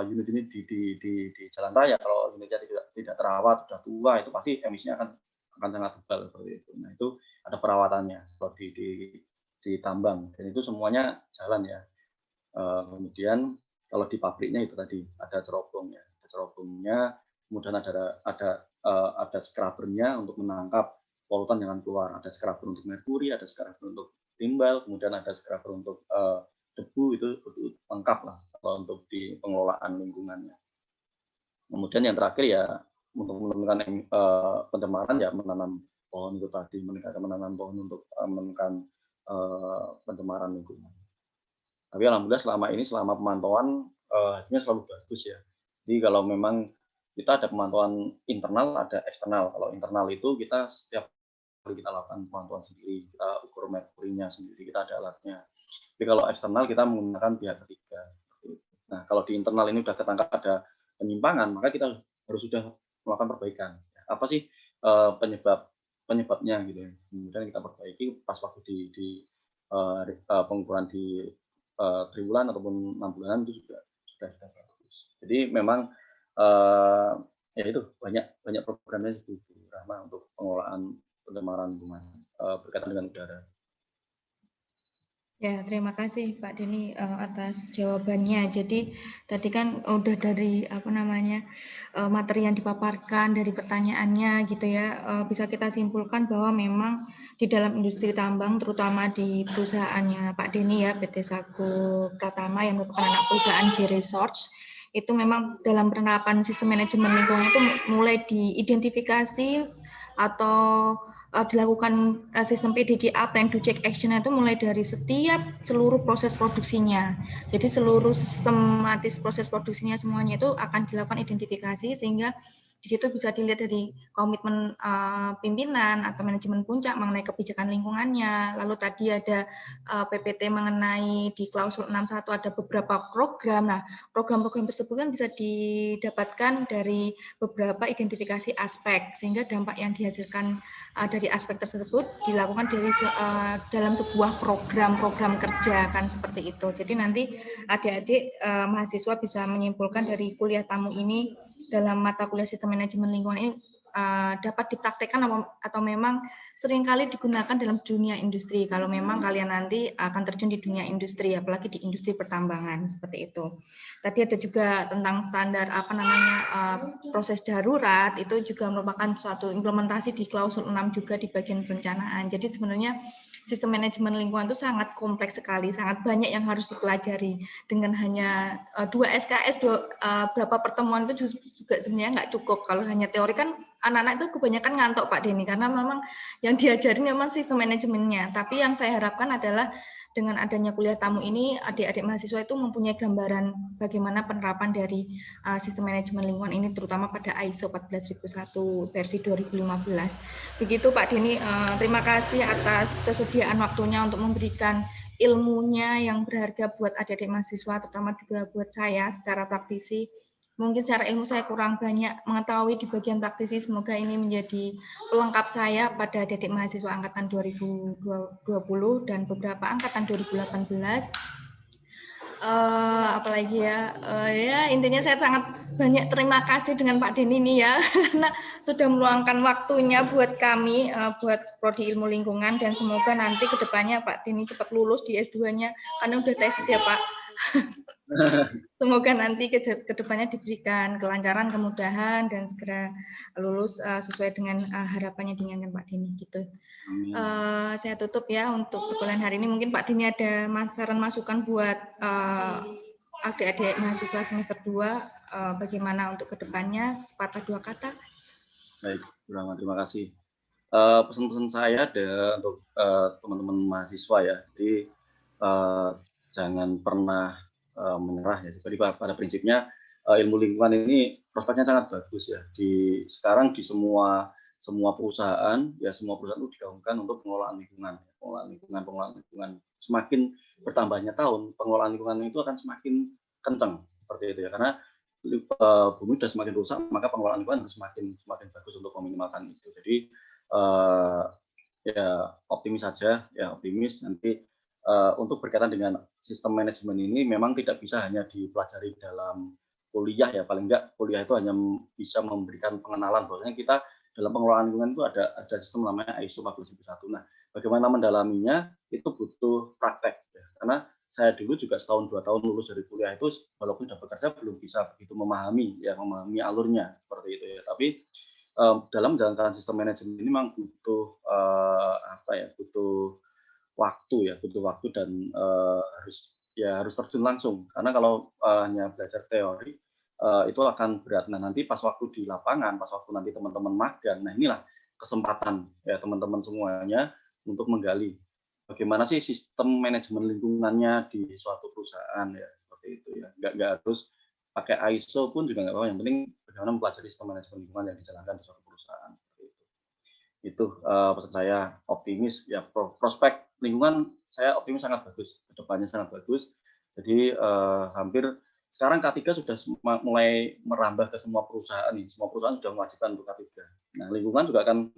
unit-unit di jalan raya, kalau unitnya tidak terawat, sudah tua, itu pasti emisinya akan sangat tebal seperti itu. Nah, itu ada perawatannya kalau di tambang, dan itu semuanya jalan ya. Kemudian kalau di pabriknya itu tadi ada cerobongnya, kemudian ada scrubbernya untuk menangkap polutan yang keluar, ada scrubber untuk merkuri, ada scrubber untuk timbal, kemudian ada scrubber untuk debu, itu lengkap lah kalau untuk di pengelolaan lingkungannya. Kemudian yang terakhir ya untuk menurunkan pencemaran ya menanam pohon itu tadi, menanam pohon untuk menekan pencemaran lingkungan. Tapi alhamdulillah selama pemantauan hasilnya selalu bagus ya. Jadi kalau memang kita ada pemantauan internal, ada eksternal. Kalau internal itu kita setiap kali kita lakukan pemantauan sendiri, kita ukur merkurinya sendiri, kita ada alatnya. Tapi kalau eksternal kita menggunakan pihak ketiga. Nah, kalau di internal ini sudah ketangkap ada penyimpangan, maka kita harus sudah melakukan perbaikan. Apa sih penyebabnya gitu ya. Kemudian kita perbaiki pas waktu di pengukuran di triwulan ataupun 6 bulanan itu sudah bagus. Jadi memang ya itu banyak programnya Bu Rahma untuk pengelolaan pencemaran lingkungan berkaitan dengan udara. Ya, terima kasih Pak Denny atas jawabannya. Jadi tadi kan udah dari materi yang dipaparkan, dari pertanyaannya gitu ya, bisa kita simpulkan bahwa memang di dalam industri tambang, terutama di perusahaannya Pak Denny ya, PT Sago Pratama yang merupakan anak perusahaan J-Resource, itu memang dalam penerapan sistem manajemen lingkungan itu mulai diidentifikasi atau dilakukan sistem PDCA, Plan Do Check Action, itu mulai dari seluruh proses produksinya. Jadi seluruh sistematis proses produksinya semuanya itu akan dilakukan identifikasi, sehingga di situ bisa dilihat dari komitmen pimpinan atau manajemen puncak mengenai kebijakan lingkungannya. Lalu tadi ada PPT mengenai di klausul 61 ada beberapa program. Nah, program-program tersebut kan bisa didapatkan dari beberapa identifikasi aspek, sehingga dampak yang dihasilkan dari aspek tersebut dilakukan dalam sebuah program kerja kan seperti itu. Jadi nanti adik-adik mahasiswa bisa menyimpulkan dari kuliah tamu ini dalam mata kuliah sistem manajemen lingkungan ini dapat dipraktekkan atau memang seringkali digunakan dalam dunia industri kalau memang kalian nanti akan terjun di dunia industri, apalagi di industri pertambangan seperti itu. Tadi ada juga tentang standar proses darurat, itu juga merupakan suatu implementasi di klausul 6 juga di bagian perencanaan. Jadi sebenarnya sistem manajemen lingkungan itu sangat kompleks sekali, sangat banyak yang harus dipelajari. Dengan hanya 2 SKS, berapa pertemuan itu juga sebenarnya nggak cukup. Kalau hanya teori kan anak-anak itu kebanyakan ngantuk Pak Denny, karena memang yang diajarin memang sistem manajemennya. Tapi yang saya harapkan adalah dengan adanya kuliah tamu ini, adik-adik mahasiswa itu mempunyai gambaran bagaimana penerapan dari sistem manajemen lingkungan ini, terutama pada ISO 14001 versi 2015. Begitu Pak Denny, terima kasih atas kesediaan waktunya untuk memberikan ilmunya yang berharga buat adik-adik mahasiswa, terutama juga buat saya secara praktisi. Mungkin secara ilmu saya kurang banyak mengetahui di bagian praktisi, semoga ini menjadi pelengkap saya pada adik-adik mahasiswa angkatan 2020 dan beberapa angkatan 2018. Apalagi ya intinya saya sangat banyak terima kasih dengan Pak Denny ini ya, karena sudah meluangkan waktunya buat kami, buat Prodi Ilmu Lingkungan, dan semoga nanti kedepannya Pak Denny cepat lulus di S2-nya, karena udah tesis ya Pak. Semoga nanti ke depannya diberikan kelancaran, kemudahan, dan segera lulus sesuai dengan harapannya diinginkan Pak Dini gitu. Saya tutup ya untuk perkuliahan hari ini. Mungkin Pak Dini ada saran masukan buat adik-adik mahasiswa semester 2 bagaimana untuk kedepannya, sepatah dua kata. Baik, terima kasih. Pesan-pesan saya ada untuk teman-teman mahasiswa ya. Jadi jangan pernah menyerah ya. Jadi pada prinsipnya ilmu lingkungan ini prospeknya sangat bagus ya. Sekarang di semua perusahaan ya, semua perusahaan itu digaungkan untuk pengelolaan lingkungan. Semakin bertambahnya tahun, pengelolaan lingkungan itu akan semakin kencang seperti itu ya. Karena bumi sudah semakin rusak, maka pengelolaan lingkungan harus semakin bagus untuk meminimalkan itu. Jadi ya optimis saja, ya optimis nanti. Untuk berkaitan dengan sistem manajemen ini memang tidak bisa hanya dipelajari dalam kuliah ya, paling enggak kuliah itu hanya bisa memberikan pengenalan bahwasanya kita dalam pengelolaan lingkungan itu ada sistem namanya ISO 14001. Nah, bagaimana mendalaminya itu butuh praktek ya. Karena saya dulu juga setahun 2 tahun lulus dari kuliah itu walaupun sudah bekerja belum bisa begitu memahami alurnya seperti itu ya. Tapi dalam menjalankan sistem manajemen ini memang butuh butuh waktu dan harus terjun langsung, karena kalau hanya belajar teori itu akan berat. Nah, nanti pas waktu di lapangan, pas waktu nanti teman-teman magang, nah inilah kesempatan ya teman-teman semuanya untuk menggali bagaimana sih sistem manajemen lingkungannya di suatu perusahaan ya, seperti itu ya. Nggak harus pakai ISO pun juga nggak apa-apa, yang penting bagaimana mempelajari sistem manajemen lingkungan yang dijalankan di suatu perusahaan. Itu pesan saya, optimis ya, prospek lingkungan saya optimis sangat bagus, kedepannya sangat bagus. Jadi hampir sekarang K3 sudah mulai merambah ke semua perusahaan nih, semua perusahaan sudah mewajibkan untuk K3. Nah, lingkungan juga akan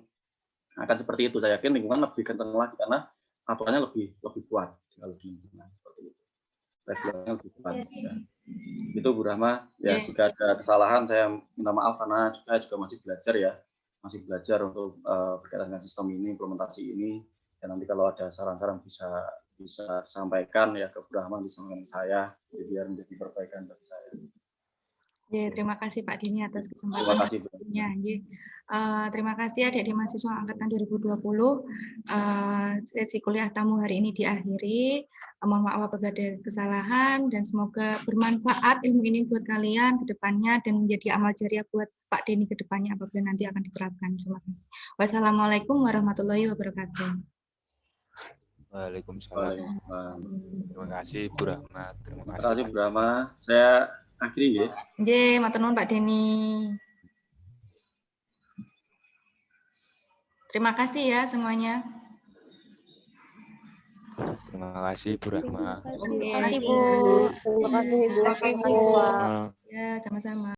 seperti itu. Saya yakin lingkungan lebih kencang lagi karena aturannya lebih kuat kalau di lingkungan seperti itu. Regulasinya lebih kuat. Ya. Itu Bu Rahma. Ya, jika ada kesalahan saya minta maaf karena saya juga masih belajar ya. Masih belajar untuk berkaitan dengan sistem ini, implementasi ini. Dan nanti kalau ada saran-saran bisa disampaikan ya ke Bu Rahma, disampaikan saya, jadi biar menjadi perbaikan bagi saya. Ya, terima kasih Pak Dini atas kesempatan. Terima kasih. Terima kasih adik-adik mahasiswa angkatan 2020. Sesi kuliah tamu hari ini diakhiri. Mohon maaf apabila ada kesalahan dan semoga bermanfaat ilmu ini buat kalian ke depannya dan menjadi amal jariah buat Pak Dini ke depannya apabila nanti akan diterapkan. Terima kasih. Wassalamualaikum warahmatullahi wabarakatuh. Waalaikumsalam. Terima kasih Bu Rahma. Terima kasih Bu Rahma. Saya akhiri ya. Nggih, matur nuwun Pak Deni. Terima kasih ya semuanya. Terima kasih Bu Rahma. Terima kasih Bu. Terima kasih Bu. Terima kasih Bu. Ya, sama-sama.